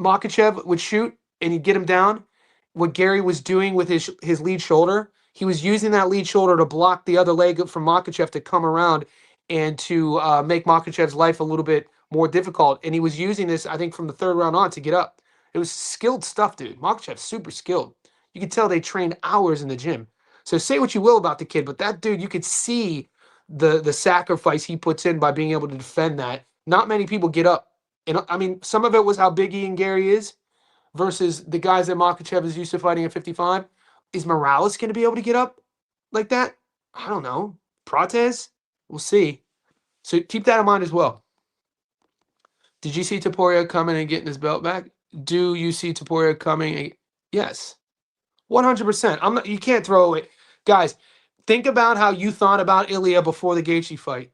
Makachev would shoot and he'd get him down, what Gary was doing with his lead shoulder, he was using that lead shoulder to block the other leg from Makachev to come around and to make Makachev's life a little bit more difficult. And he was using this, I think, from the third round on to get up. It was skilled stuff, dude. Makachev's super skilled. You could tell they trained hours in the gym. So say what you will about the kid, but that dude, you could see the sacrifice he puts in by being able to defend that. Not many people get up. And I mean, some of it was how big Ian Gary is versus the guys that Makachev is used to fighting at 55. Is Morales going to be able to get up like that? I don't know. Prates? We'll see. So keep that in mind as well. Did you see Taporia coming and getting his belt back? Do you see Taporia coming? Yes. 100%. I'm not, you can't throw it. Guys, think about how you thought about Ilya before the Gaethje fight.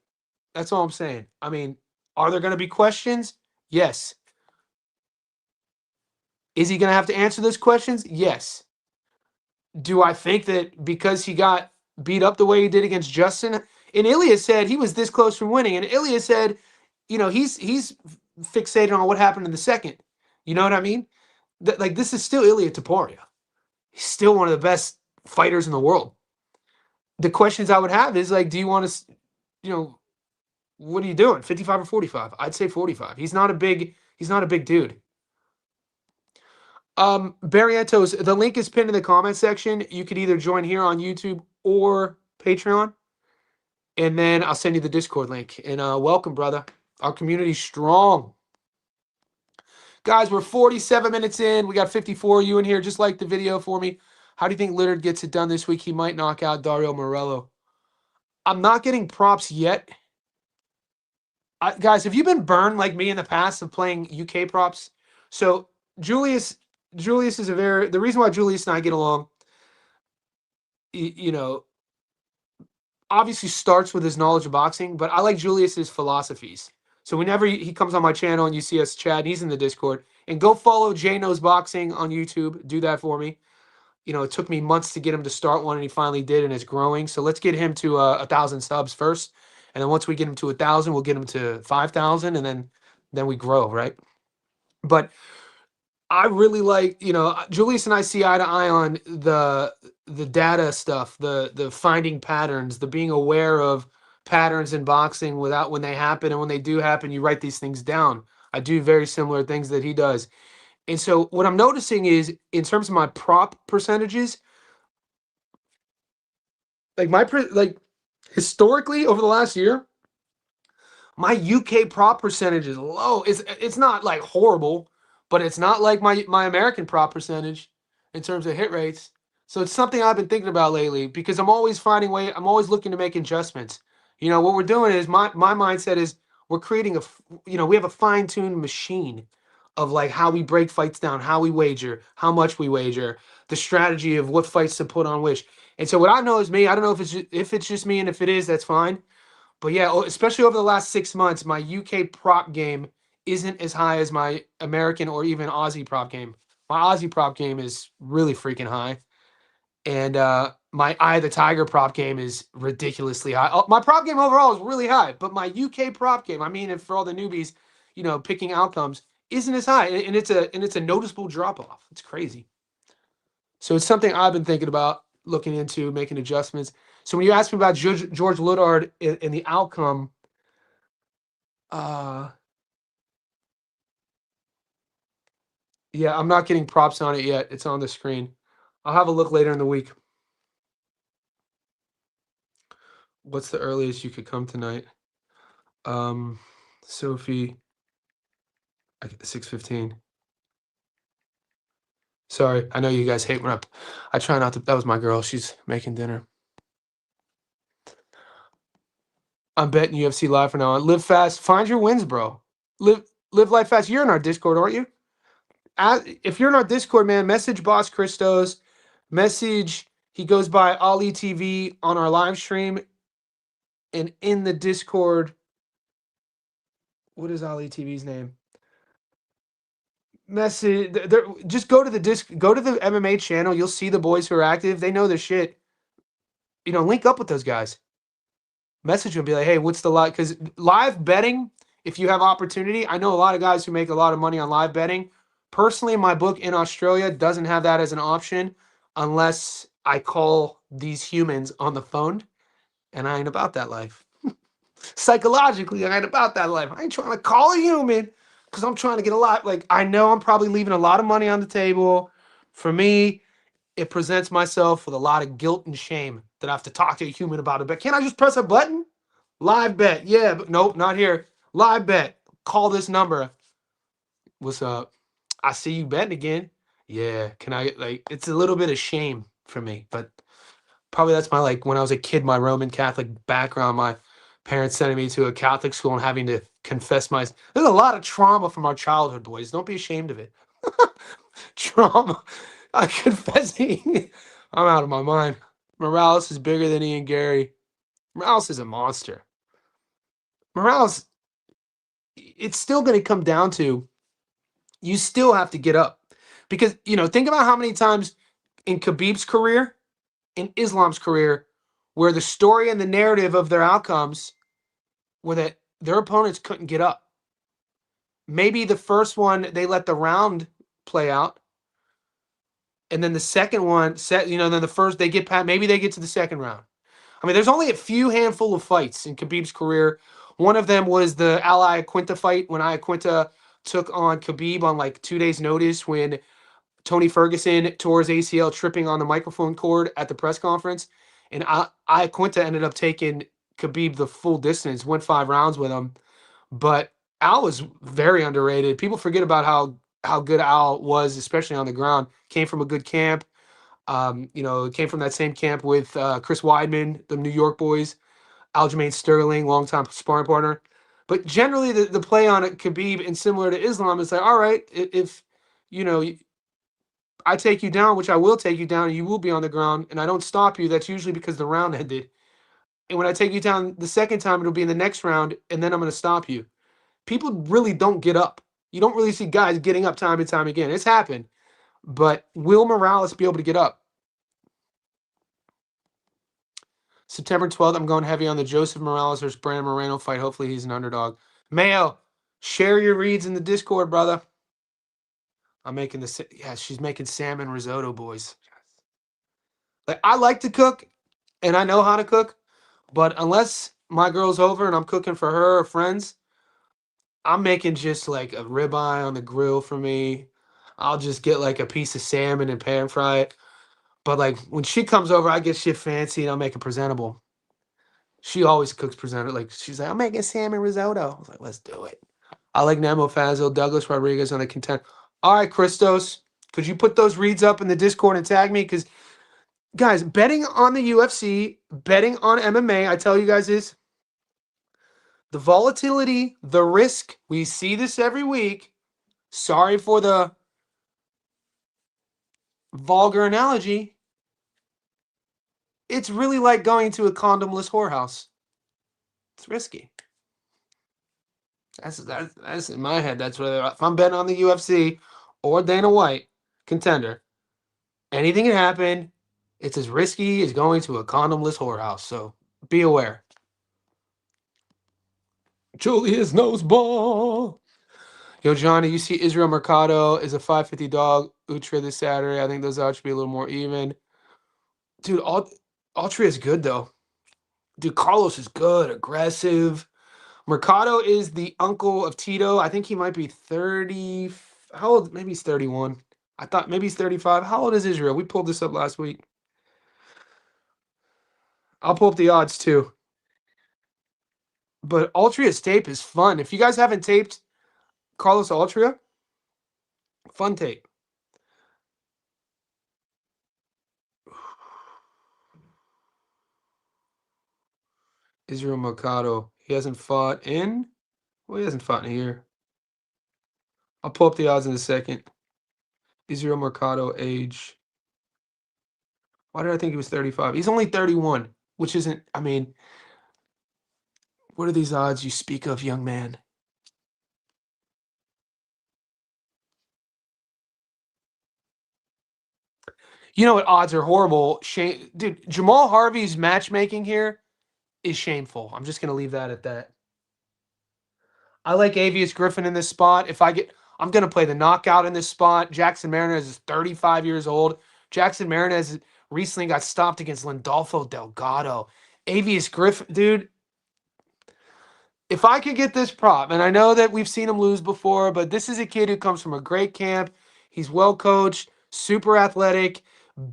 That's all I'm saying. I mean, are there going to be questions? Yes. Is he going to have to answer those questions? Yes. Do I think that because he got beat up the way he did against Justin, and Ilya said he was this close from winning, and Ilya said, he's fixated on what happened in the second. You know what I mean? Like this is still Ilya Taporia. He's still one of the best fighters in the world. The questions I would have is like, do you want to, what are you doing? 55 or 45? I'd say 45. He's not a big dude. Barrientos, the link is pinned in the comment section. You could either join here on YouTube or Patreon. And then I'll send you the Discord link. And welcome, brother. Our community's strong. Guys, we're 47 minutes in. We got 54 of you in here. Just like the video for me. How do you think Littard gets it done this week? He might knock out Dario Morello. I'm not getting props yet. Guys, have you been burned like me in the past of playing UK props? So Julius is the reason why Julius and I get along, obviously starts with his knowledge of boxing, but I like Julius's philosophies. So whenever he comes on my channel and you see us chat, he's in the Discord. And go follow Jay Knows Boxing on YouTube. Do that for me. It took me months to get him to start one, and he finally did, and it's growing. So let's get him to 1,000 subs first, and then once we get him to 1,000, we'll get him to 5,000, and then we grow, right? But I really like, Julius and I see eye to eye on the data stuff, the finding patterns, the being aware of patterns in boxing without when they happen, and when they do happen, you write these things down. I do very similar things that he does. And so what I'm noticing is in terms of my prop percentages, like historically over the last year, my UK prop percentage is low. It's not like horrible, but it's not like my American prop percentage in terms of hit rates. So it's something I've been thinking about lately because I'm always I'm always looking to make adjustments. What we're doing is my mindset is we're creating we have a fine-tuned machine of like how we break fights down, how we wager, how much we wager, the strategy of what fights to put on which. And so what I know is me. I don't know if it's just me, and if it is, that's fine. But yeah, especially over the last 6 months, my UK prop game isn't as high as my American or even Aussie prop game. My Aussie prop game is really freaking high. And my Eye of the Tiger prop game is ridiculously high. My prop game overall is really high, but my UK prop game, I mean, and for all the newbies, picking outcomes, isn't as high. And it's a noticeable drop off. It's crazy. So it's something I've been thinking about looking into, making adjustments. So when you ask me about George Littard and the outcome, yeah, I'm not getting props on it yet. It's on the screen. I'll have a look later in the week. What's the earliest you could come tonight? Sophie, 6:15. Sorry, I know you guys hate when I try not to. That was my girl. She's making dinner. I'm betting UFC live from now on. Live fast. Find your wins, bro. Live life fast. You're in our Discord, aren't you? If you're in our Discord, man, message Boss Christos. Message, he goes by Ali TV on our live stream. And in the Discord, what is Ali TV's name? Message, just go to the MMA channel. You'll see the boys who are active. They know their shit. Link up with those guys. Message him and be like, hey, what's the live? Because live betting, if you have opportunity, I know a lot of guys who make a lot of money on live betting. Personally, my book in Australia doesn't have that as an option unless I call these humans on the phone, and I ain't about that life. Psychologically, I ain't about that life. I ain't trying to call a human because I'm trying to get a lot. Like, I know I'm probably leaving a lot of money on the table. For me, it presents myself with a lot of guilt and shame that I have to talk to a human about it. But can't I just press a button? Live bet. Yeah, but nope, not here. Live bet. Call this number. What's up? I see you betting again. Yeah. Can I like it's a little bit of shame for me, but probably that's my like when I was a kid, my Roman Catholic background, my parents sending me to a Catholic school and having to confess my there's a lot of trauma from our childhood, boys. Don't be ashamed of it. Trauma. I'm confessing. I'm out of my mind. Morales is bigger than Ian Gary. Morales is a monster. Morales, it's still going to come down to you still have to get up because think about how many times in Khabib's career, in Islam's career, where the story and the narrative of their outcomes were that their opponents couldn't get up. Maybe the first one they let the round play out, and then the second one then the first they get past. Maybe they get to the second round. I mean, there's only a few handful of fights in Khabib's career. One of them was the Al Iaquinta fight when Iaquinta took on Khabib on like 2 days' notice when Tony Ferguson tore his ACL tripping on the microphone cord at the press conference. And Iaquinta ended up taking Khabib the full distance, went 5 rounds with him. But Al was very underrated. People forget about how good Al was, especially on the ground. Came from a good camp. Came from that same camp with Chris Weidman, the New York boys, Aljamain Sterling, longtime sparring partner. But generally, the play on it, Khabib, and similar to Islam, is like, all right, if you know I take you down, which I will take you down, and you will be on the ground, and I don't stop you, that's usually because the round ended. And when I take you down the second time, it'll be in the next round, and then I'm going to stop you. People really don't get up. You don't really see guys getting up time and time again. It's happened. But will Morales be able to get up? September 12th, I'm going heavy on the Joseph Morales versus Brandon Moreno fight. Hopefully he's an underdog. Mayo, share your reads in the Discord, brother. I'm making the yeah, she's making salmon risotto, boys. Like I like to cook and I know how to cook, but unless my girl's over and I'm cooking for her or friends, I'm making just like a ribeye on the grill for me. I'll just get like a piece of salmon and pan fry it. But like when she comes over, I get shit fancy and I'll make it presentable. She always cooks presentable. Like she's like, I'm making salmon risotto. I was like, let's do it. I like Nemo Fazil, Douglas Rodriguez on the content. All right, Christos, could you put those reads up in the Discord and tag me? Because guys, betting on the UFC, betting on MMA, I tell you guys is the volatility, the risk. We see this every week. Sorry for the vulgar analogy. It's really like going to a condomless whorehouse. It's risky. That's in my head. That's whether if I'm betting on the UFC or Dana White contender, anything can happen. It's as risky as going to a condomless whorehouse. So be aware. Julius knows ball. Yo, Johnny, you see Israel Mercado is a 550 dog. Utra this Saturday. I think those odds should be a little more even. Dude, Altria is good though. Dude, Carlos is good, aggressive. Mercado is the uncle of Tito. I think he might be 30. How old? Maybe he's 31. I thought maybe he's 35. How old is Israel? We pulled this up last week. I'll pull up the odds too. But Altria's tape is fun. If you guys haven't taped Carlos Altria, fun tape. Israel Mercado. He hasn't fought in. Well, he hasn't fought in a year. I'll pull up the odds in a second. Israel Mercado age. Why did I think he was 35? He's only 31, which isn't, I mean, what are these odds you speak of, young man? You know what odds are horrible? Shane, dude, Jamal Harvey's matchmaking here is shameful. I'm just going to leave that at that. I like Avius Griffin in this spot. I'm going to play the knockout in this spot. Jackson Marinez is 35 years old. Jackson Marinez recently got stopped against Lindolfo Delgado. Avius Griffin, dude, if I could get this prop, and I know that we've seen him lose before, but this is a kid who comes from a great camp. He's well coached, super athletic,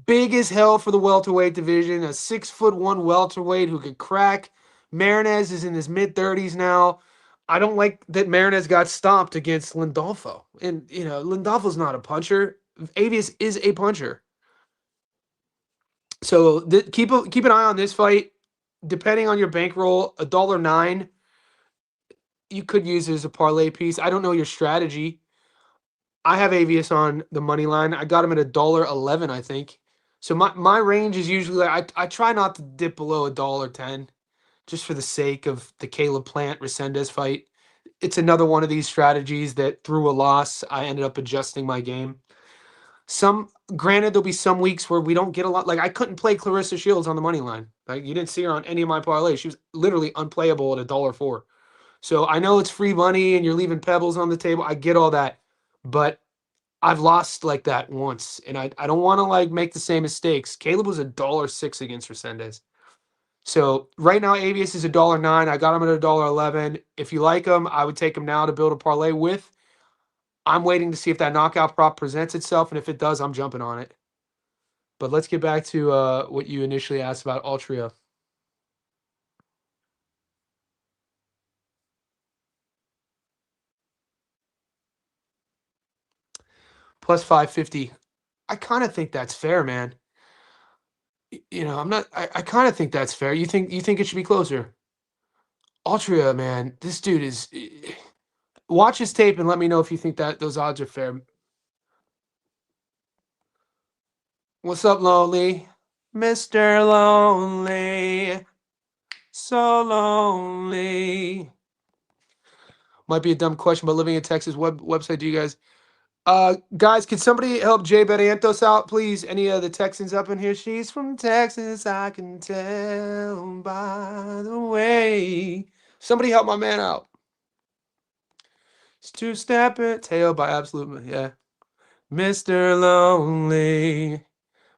big as hell for the welterweight division, a 6'1" welterweight who could crack. Marinez is in his mid-30s now. I don't like that Marinez got stomped against Lindolfo. And, Lindolfo's not a puncher. Avius is a puncher. So keep an eye on this fight. Depending on your bankroll, $1.09. You could use it as a parlay piece. I don't know your strategy. I have Avius on the money line. I got him at $1.11, I think. So my range is usually I try not to dip below $1.10, just for the sake of the Caleb Plant Resendez fight. It's another one of these strategies that through a loss I ended up adjusting my game. Granted, there'll be some weeks where we don't get a lot. Like I couldn't play Clarissa Shields on the money line. Like you didn't see her on any of my parlays. She was literally unplayable at $1.04. So I know it's free money and you're leaving pebbles on the table. I get all that. But I've lost like that once. And I don't want to like make the same mistakes. Caleb was $1.06 against Resendez. So right now Avius is $1.09. I got him at $1.11. If you like him, I would take him now to build a parlay with. I'm waiting to see if that knockout prop presents itself. And if it does, I'm jumping on it. But let's get back to what you initially asked about Altria. Plus 550. I kind of think that's fair, man. I'm not. I kind of think that's fair. You think it should be closer? Altria, man, this dude is. Watch his tape and let me know if you think that those odds are fair. What's up, Lonely? Mr. Lonely. So lonely. Might be a dumb question, but living in Texas, website do you guys? Guys, can somebody help Jay Barrientos out, please? Any of the Texans up in here? She's from Texas, I can tell by the way. Somebody help my man out. It's two-step it, tail by Absolute, yeah. Mr. Lonely.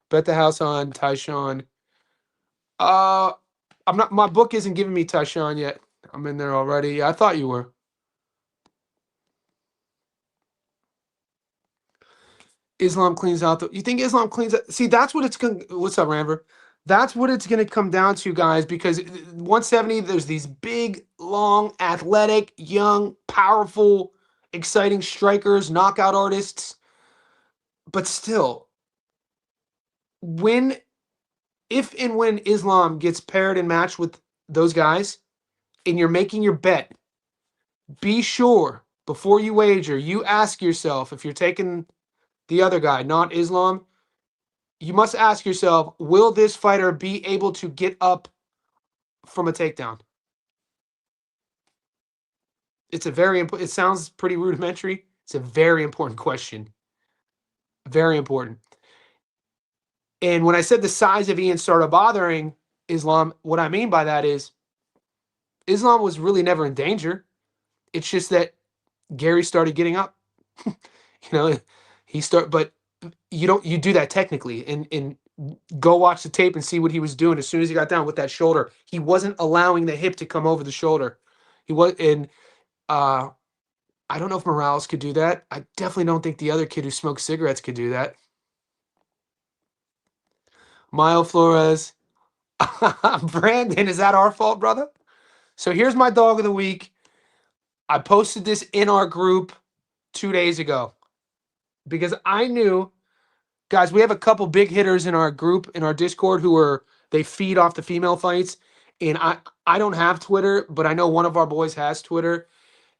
Bet the house on Tyshawn. I'm not. My book isn't giving me Tyshawn yet. I'm in there already. I thought you were. Islam cleans out the. You think Islam cleans out? See, that's what it's going. What's up, Ramver? That's what it's going to come down to, guys. Because 170, there's these big, long, athletic, young, powerful, exciting strikers, knockout artists. But still, if and when Islam gets paired and matched with those guys, and you're making your bet, be sure before you wager, you ask yourself, if you're taking the other guy, not Islam, you must ask yourself, will this fighter be able to get up from a takedown? It's a very important, it sounds pretty rudimentary. It's a very important question. Very important. And when I said the size of Ian started bothering Islam, what I mean by that is Islam was really never in danger. It's just that Gary started getting up. But you do that technically and go watch the tape and see what he was doing as soon as he got down with that shoulder. He wasn't allowing the hip to come over the shoulder. I don't know if Morales could do that. I definitely don't think the other kid who smoked cigarettes could do that. Mayo Flores. Brandon, is that our fault, brother? So here's my dog of the week. I posted this in our group 2 days ago because I knew, guys, we have a couple big hitters in our group, in our Discord, they feed off the female fights. And I don't have Twitter, but I know one of our boys has Twitter.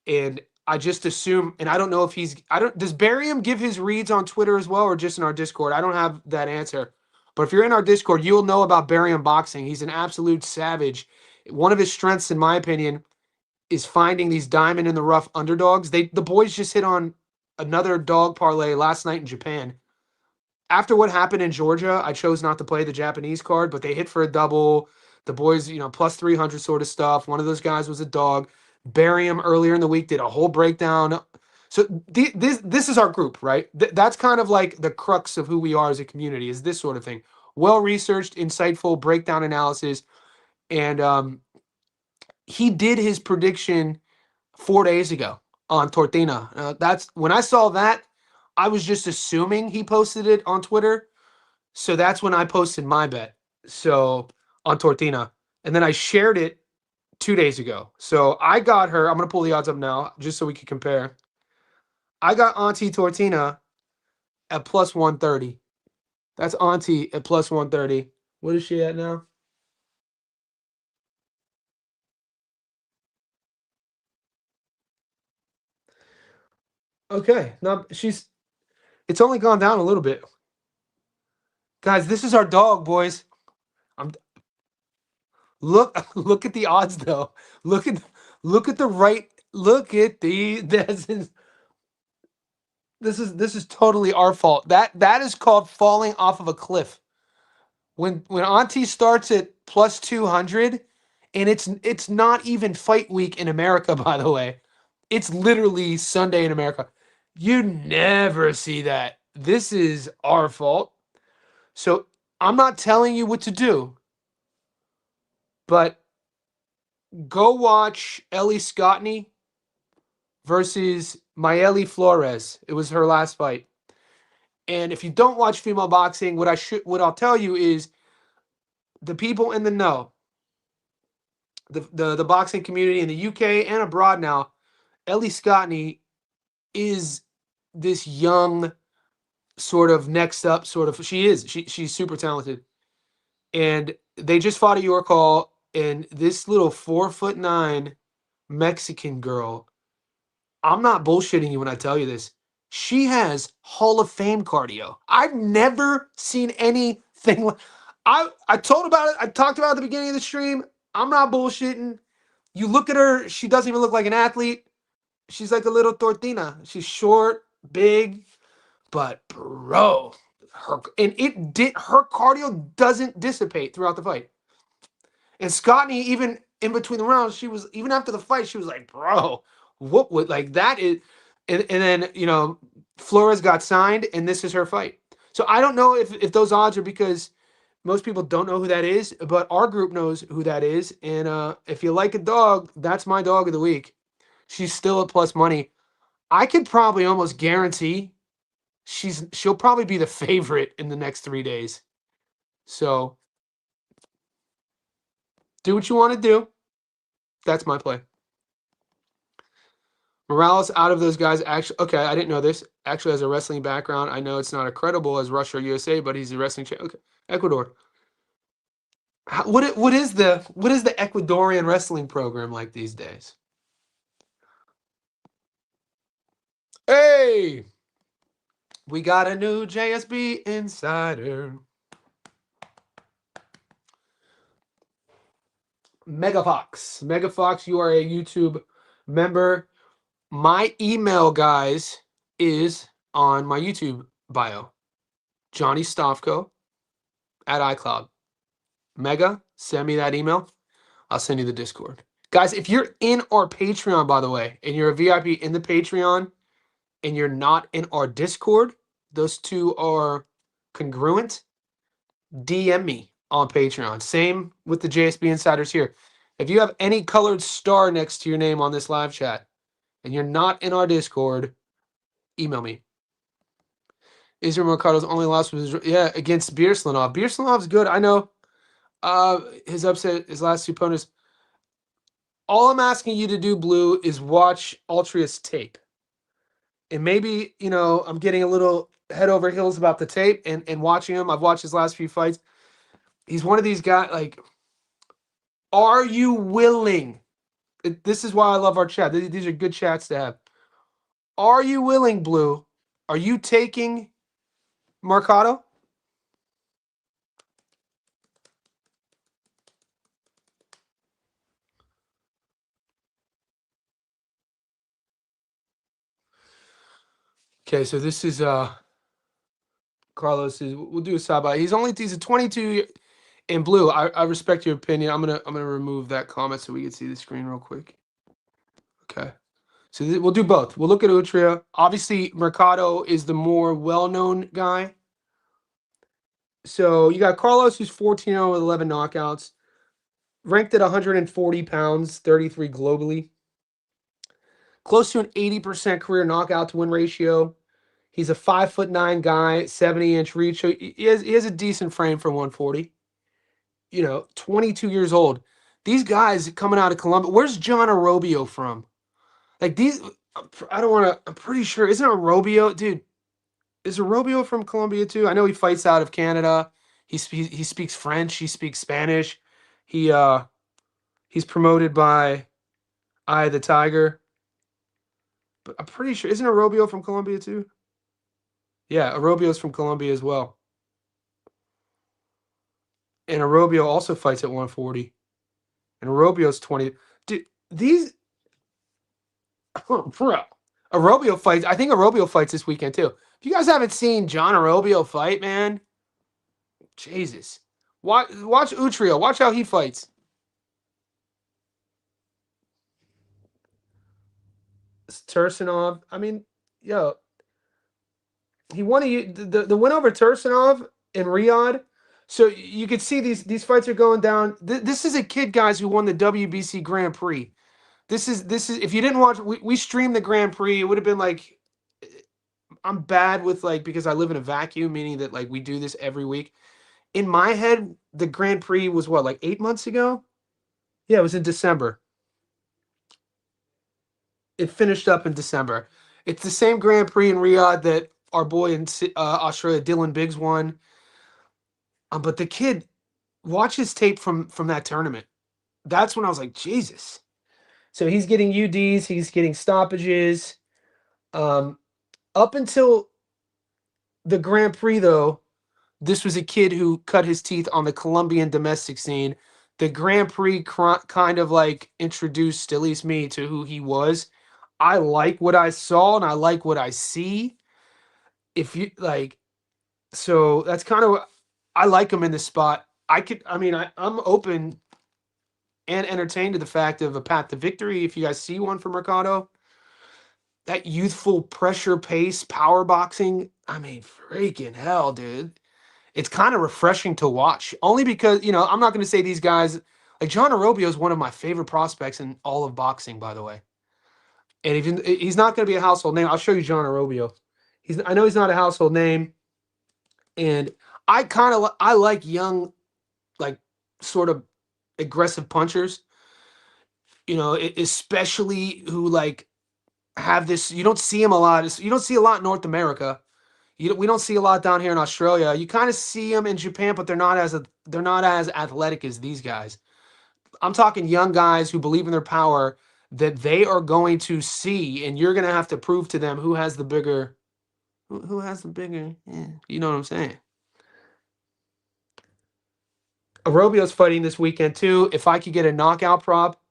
And I just assume, and I don't know if does Barium give his reads on Twitter as well or just in our Discord? I don't have that answer. But if you're in our Discord, you'll know about Barium Boxing. He's an absolute savage. One of his strengths, in my opinion, is finding these diamond in the rough underdogs. The boys just hit on another dog parlay last night in Japan. After what happened in Georgia, I chose not to play the Japanese card, but they hit for a double. The boys, plus 300 sort of stuff. One of those guys was a dog. Barium earlier in the week did a whole breakdown. So this is our group, right? That's kind of like the crux of who we are as a community, is this sort of thing. Well researched, insightful breakdown analysis. And he did his prediction 4 days ago on Tortina. That's when I saw that, I was just assuming he posted it on Twitter. So that's when I posted my bet. So on Tortina. And then I shared it 2 days ago. So I got her. I'm going to pull the odds up now just so we can compare. I got Auntie Tortina at plus 130. That's Auntie at plus 130. What is she at now? Okay. Now it's only gone down a little bit. Guys, this is our dog, boys. I'm look at the odds though. Look at the right. Look at the this is totally our fault. That is called falling off of a cliff. When Auntie starts at plus 200, and it's not even fight week in America, by the way. It's literally Sunday in America. You never see that. This is our fault. So I'm not telling you what to do, but go watch Ellie Scottney versus Maeli Flores. It was her last fight. And if you don't watch female boxing, what I'll tell you is the people in the know, the boxing community in the UK and abroad now, Ellie Scottney is this young sort of next up sort of she's super talented. And they just fought at York Hall, and this little 4'9" Mexican girl, I'm not bullshitting you when I tell you this. She has Hall of Fame cardio. I've never seen anything like. I told about it. I talked about it at the beginning of the stream. I'm not bullshitting. You look at her, she doesn't even look like an athlete. She's like a little tortina. She's short, big, but bro, her cardio doesn't dissipate throughout the fight. And Scottney, even in between the rounds, she was even after the fight, she was like, bro, what would like that is and then Flores got signed and this is her fight. So I don't know if those odds are because most people don't know who that is, but our group knows who that is. And if you like a dog, that's my dog of the week. She's still at plus money. I could probably almost guarantee she'll probably be the favorite in the next 3 days. So do what you want to do. That's my play. Morales out of those guys actually okay, I didn't know this. Actually has a wrestling background. I know it's not as credible as Russia or USA, but he's a wrestling okay. Ecuador. What is the Ecuadorian wrestling program like these days? Hey, we got a new JSB insider. Megafox, you are a YouTube member. My email, guys, is on my YouTube bio. Johnny Stavko at iCloud. Mega, send me that email. I'll send you the Discord. Guys, if you're in our Patreon, by the way, and you're a VIP in the Patreon and you're not in our Discord, those two are congruent. DM me on Patreon. Same with the JSB Insiders here. If you have any colored star next to your name on this live chat and you're not in our Discord, email me. Israel Mercado's only loss was against Bierslanov. Bierslanov's good. I know. His upset, his last two opponents. All I'm asking you to do, Blue, is watch Altria's tape. And maybe, I'm getting a little head over heels about the tape and watching him. I've watched his last few fights. He's one of these guys, like, are you willing? This is why I love our chat. These are good chats to have. Are you willing, Blue? Are you taking Mercado? Okay, so this is Carlos. We'll do a side by. He's a 22 And Blue, I respect your opinion. I'm gonna remove that comment so we can see the screen real quick. Okay. So we'll do both. We'll look at Utria. Obviously, Mercado is the more well-known guy. So you got Carlos, who's 14-0 with 11 knockouts, ranked at 140 pounds, 33 globally, close to an 80% career knockout to win ratio. He's a 5'9" guy, 70-inch reach. So he has a decent frame for 140. 22 years old. These guys coming out of Colombia. Where's John Arobio from? Like these, I don't want to. I'm pretty sure isn't Arobio, dude? Is Arobio from Colombia too? I know he fights out of Canada. He speaks French. He speaks Spanish. He he's promoted by Eye of the Tiger. But I'm pretty sure isn't Arobio from Colombia too? Yeah, Arobio's from Colombia as well. And Arobio also fights at 140. And Arobio's 20. Dude, these bro. Arobio fights. I think Arobio fights this weekend too. If you guys haven't seen John Arobio fight, man, Jesus. Watch Utrio. Watch how he fights. Tursunov. I mean, yo, he won the win over Tursunov in Riyadh. So you could see these fights are going down. This is a kid, guys, who won the WBC Grand Prix. This is if you didn't watch, we streamed the Grand Prix. It would have been like I'm bad with like because I live in a vacuum, meaning that like we do this every week. In my head, the Grand Prix was what, like 8 months ago? Yeah, it was in December. It finished up in December. It's the same Grand Prix in Riyadh that our boy in Australia, Dylan Biggs, won. But the kid, watch his tape from that tournament. That's when I was like, Jesus. So he's getting UDs, he's getting stoppages. Um, Up until the Grand Prix, though, this was a kid who cut his teeth on the Colombian domestic scene. The Grand Prix kind of like introduced, at least me, to who he was. I like what I saw and I like what I see. If you like, so that's kind of, I like him in this spot. I'm open and entertained to the fact of a path to victory. If you guys see one from Mercado, that youthful pressure pace, power boxing. I mean, freaking hell, dude. It's kind of refreshing to watch. Only because, I'm not going to say these guys, like John Arobio is one of my favorite prospects in all of boxing, by the way. And even he's not going to be a household name. I'll show you John Arobio. I know he's not a household name. And I like young, like sort of aggressive punchers, especially who like have this. You don't see them a lot. You don't see a lot in North America. We don't see a lot down here in Australia. You kind of see them in Japan, but they're not as athletic as these guys. I'm talking young guys who believe in their power that they are going to see, and you're going to have to prove to them who has the bigger. Who has the bigger? Yeah, you know what I'm saying. Arobio's fighting this weekend too. If I could get a knockout prop,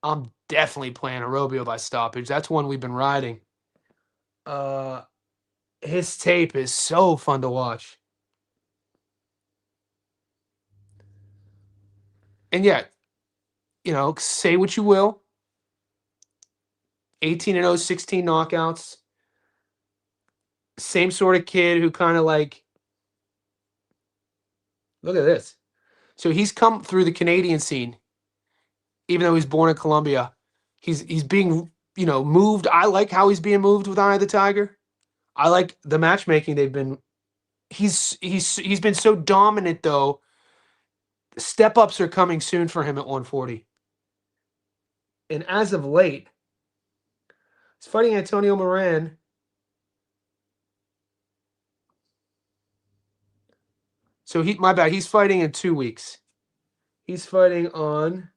I'm definitely playing Arobio by stoppage. That's one we've been riding. Uh, his tape is so fun to watch. And yet, say what you will. 18-0, 16 knockouts. Same sort of kid who kind of like, look at this. So he's come through the Canadian scene, even though he's born in Colombia. He's being, moved. I like how he's being moved with Eye of the Tiger. I like the matchmaking they've been. He's been so dominant though. Step ups are coming soon for him at 140. And as of late, he's fighting Antonio Moran. So my bad. He's fighting in 2 weeks. He's fighting on.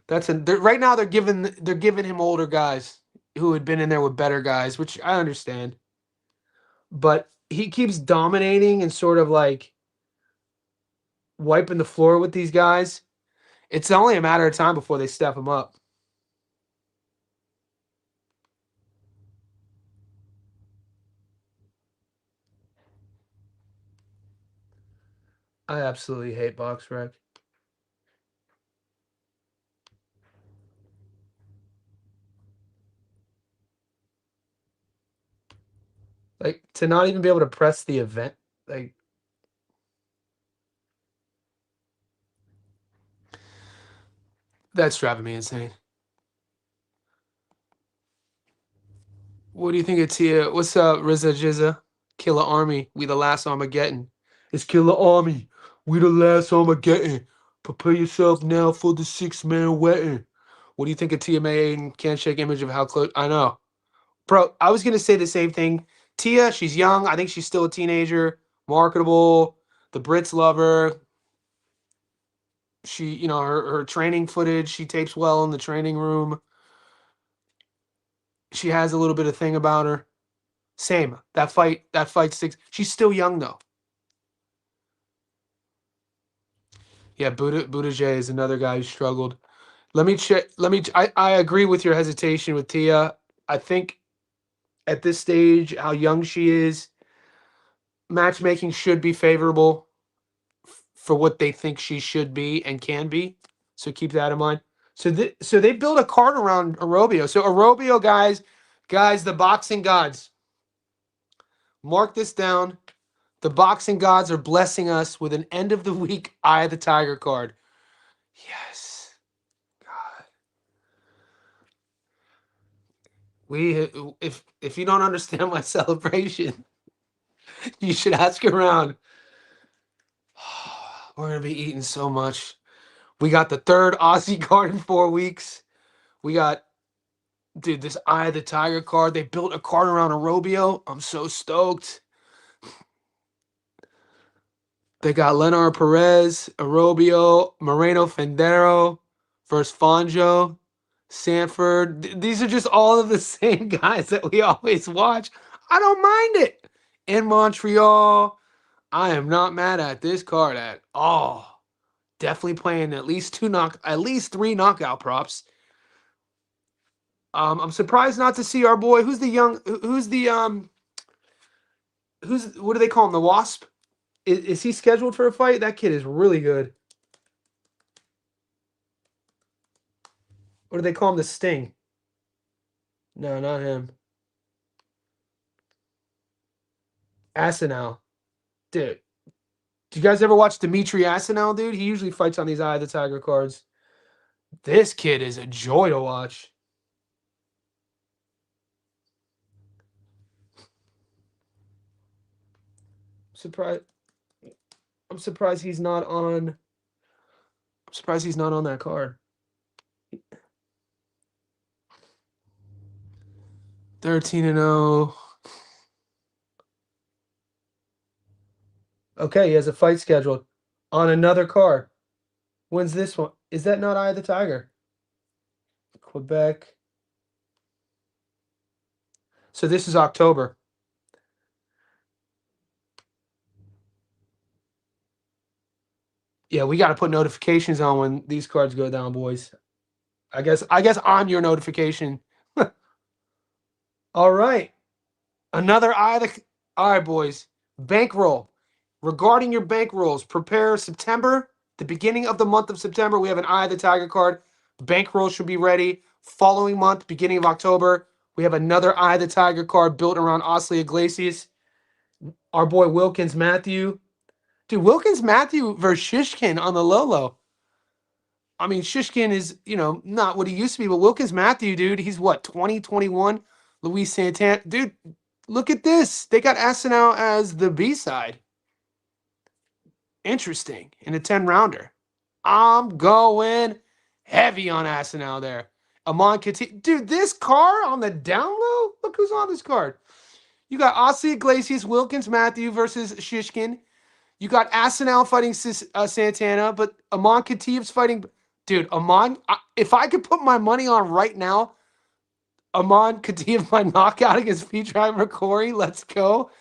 Right now they're giving him older guys who had been in there with better guys, which I understand. But he keeps dominating and sort of like wiping the floor with these guys. It's only a matter of time before they step him up. I absolutely hate box rec. Like, to not even be able to press the event, like, that's driving me insane. What do you think of Tia? What's up, Rizza Jizza? Killer Army, we the last Armageddon. It's Killer Army, we the last Armageddon. Prepare yourself now for the 6-man wedding. What do you think of TMA Aiden? Can't shake image of how close. I know. Bro, I was gonna say the same thing. Tia, she's young. I think she's still a teenager, marketable. The Brits love her. She, her training footage, she tapes well in the training room. She has a little bit of thing about her. Same. That fight sticks. She's still young though. Yeah, Buttigieg is another guy who struggled. Let me check. I agree with your hesitation with Tia. I think at this stage, how young she is, matchmaking should be favorable for what they think she should be and can be. So keep that in mind. So they build a card around Arobio. So Arobio, guys, the boxing gods, mark this down. The boxing gods are blessing us with an end of the week Eye of the Tiger card. Yes. God. If you don't understand my celebration, you should ask around. We're gonna be eating so much. We got the third Aussie card in 4 weeks. We got, dude, this Eye of the Tiger card. They built a card around Arobio. I'm so stoked. They got Leonard Perez, Arobio, Moreno Fendero versus Fonjo, Sanford. These are just all of the same guys that we always watch. I don't mind it. In Montreal, I am not mad at this card at all. Definitely playing at least three knockout props. I'm surprised not to see our boy. Who's what do they call him? The Wasp? Is he scheduled for a fight? That kid is really good. What do they call him? The Sting? No, not him. Asinal. Dude. Do you guys ever watch Dimitri Asinal, dude? He usually fights on these Eye of the Tiger cards. This kid is a joy to watch. Surprised. I'm surprised he's not on. I'm surprised he's not on that card. 13-0. Okay, he has a fight scheduled on another card. When's this one? Is that not Eye of the Tiger? Quebec. So this is October. Yeah, we got to put notifications on when these cards go down, boys. I guess I'm your notification. All right. Another eye of the. All right, boys. Bankroll. Regarding your bankrolls, prepare September, the beginning of the month of September. We have an Eye of the Tiger card. Bankroll should be ready. Following month, beginning of October, we have another Eye of the Tiger card built around Osley Iglesias. Our boy Wilkins Matthew. Dude, Wilkins Matthew versus Shishkin on the Lolo. I mean, Shishkin is, not what he used to be, but Wilkins Matthew, dude, he's what, 2021? Luis Santana. Dude, look at this. They got Asinal as the B-side. Interesting. In a 10-rounder. I'm going heavy on Asinal there. Amon Kati. Dude, this card on the down low? Look who's on this card. You got Ossie Iglesias, Wilkins Matthew versus Shishkin. You got Asinal fighting Santana, but Amon Khatib's fighting. Dude, if I could put my money on right now, Amon Khatib by knockout against P-Drive McCory, let's go.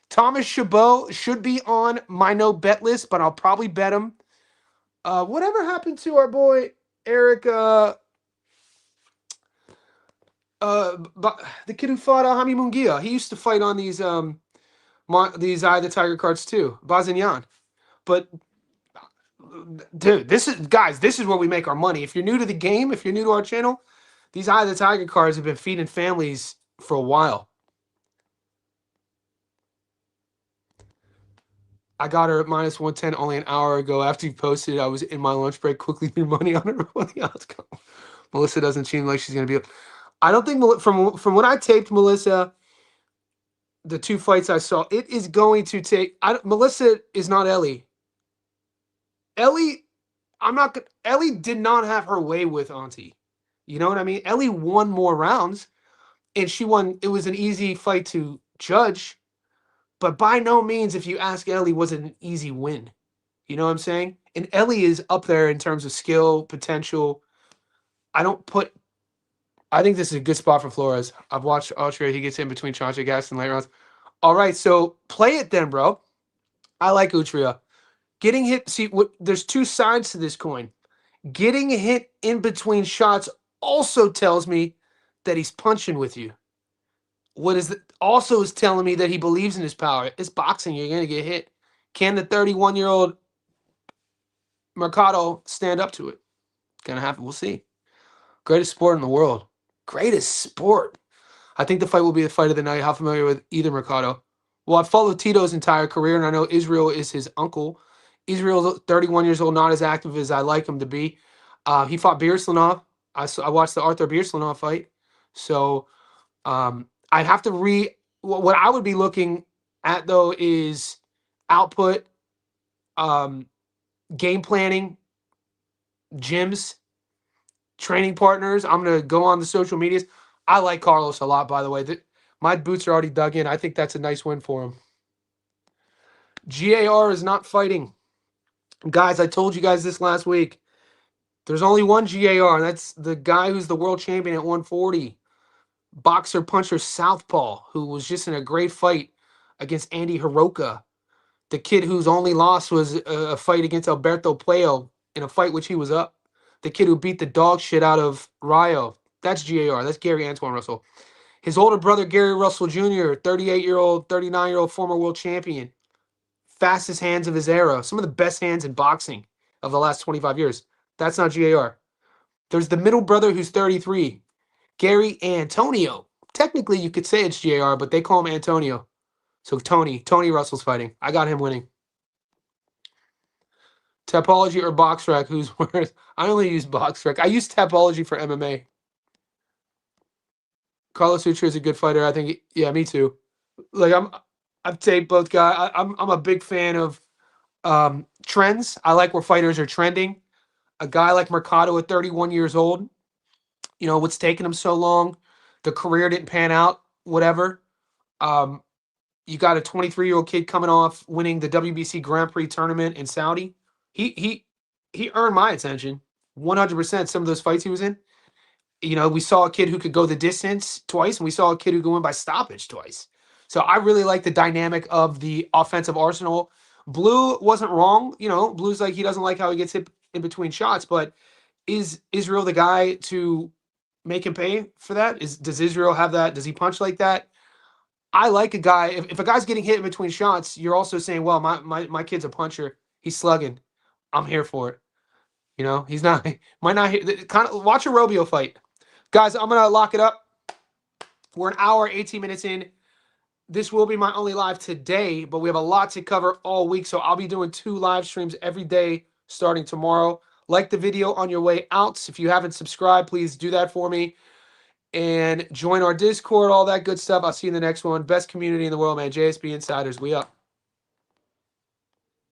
Thomas Chabot should be on my no bet list, but I'll probably bet him. Whatever happened to our boy Eric? The kid who fought Hami Mungia. He used to fight on these Eye of the Tiger cards too, Bazignan. But dude, this is where we make our money. If you're new to the game, if you're new to our channel, these Eye of the Tiger cards have been feeding families for a while. I got her at minus 110 only an hour ago. After you posted it, I was in my lunch break, quickly threw money on her. Let's go. Melissa doesn't seem like she's going to be. I don't think from when I taped Melissa, the 2 fights I saw, it is going to take. Melissa is not Ellie. Ellie, Ellie did not have her way with Auntie. You know what I mean? Ellie won more rounds, and she won. It was an easy fight to judge, but by no means, if you ask Ellie, was it an easy win. You know what I'm saying? And Ellie is up there in terms of skill, potential. I think this is a good spot for Flores. I've watched Austria. He gets in between Chacha Gas and late rounds. All right, so play it then, bro. I like Utria. Getting hit, there's 2 sides to this coin. Getting hit in between shots also tells me that he's punching with you. Also is telling me that he believes in his power. It's boxing. You're going to get hit. Can the 31-year-old Mercado stand up to it? Going to happen. We'll see. Greatest sport in the world. Greatest sport. I think the fight will be the fight of the night. How familiar with either Mercado? Well, I've followed Tito's entire career, and I know Israel is his uncle. Israel's 31 years old, not as active as I like him to be. He fought Birslanov. I watched the Arthur Birslanov fight. So I'd have to what I would be looking at, though, is output, game planning, gyms, training partners. I'm going to go on the social medias. I like Carlos a lot, by the way. My boots are already dug in. I think that's a nice win for him. GAR is not fighting. Guys, I told you guys this last week. There's only one GAR, and that's the guy who's the world champion at 140. Boxer puncher Southpaw, who was just in a great fight against Andy Hiroka. The kid whose only loss was a fight against Alberto Playo in a fight which he was up. The kid who beat the dog shit out of Rayo. That's GAR. That's Gary Antoine Russell. His older brother, Gary Russell Jr., 38-year-old, 39-year-old former world champion. Fastest hands of his era. Some of the best hands in boxing of the last 25 years. That's not GAR. There's the middle brother who's 33. Gary Antonio. Technically, you could say it's GAR, but they call him Antonio. So Tony Russell's fighting. I got him winning. Tapology or BoxRec, who's worse? I only use BoxRec. I use Tapology for MMA. Carlos Sutra is a good fighter. I think, yeah, me too. Like I've taped both guys. I'm a big fan of trends. I like where fighters are trending. A guy like Mercado at 31 years old, you know, what's taking him so long? The career didn't pan out, whatever. You got a 23-year-old kid coming off winning the WBC Grand Prix tournament in Saudi. He earned my attention 100%. Some of those fights he was in. You know, we saw a kid who could go the distance twice, and we saw a kid who could win by stoppage twice. So I really like the dynamic of the offensive arsenal. Blue wasn't wrong. You know, Blue's like he doesn't like how he gets hit in between shots, but is Israel the guy to make him pay for that? Does Israel have that? Does he punch like that? I like a guy. If a guy's getting hit in between shots, you're also saying, well, my kid's a puncher. He's slugging. I'm here for it. You know, he's not, might not, kind of watch a Robio fight. Guys, I'm going to lock it up. We're an hour, 18 minutes in. This will be my only live today, but we have a lot to cover all week, so I'll be doing 2 live streams every day starting tomorrow. Like the video on your way out. If you haven't subscribed, please do that for me. And join our Discord, all that good stuff. I'll see you in the next one. Best community in the world, man. JSB Insiders, we up.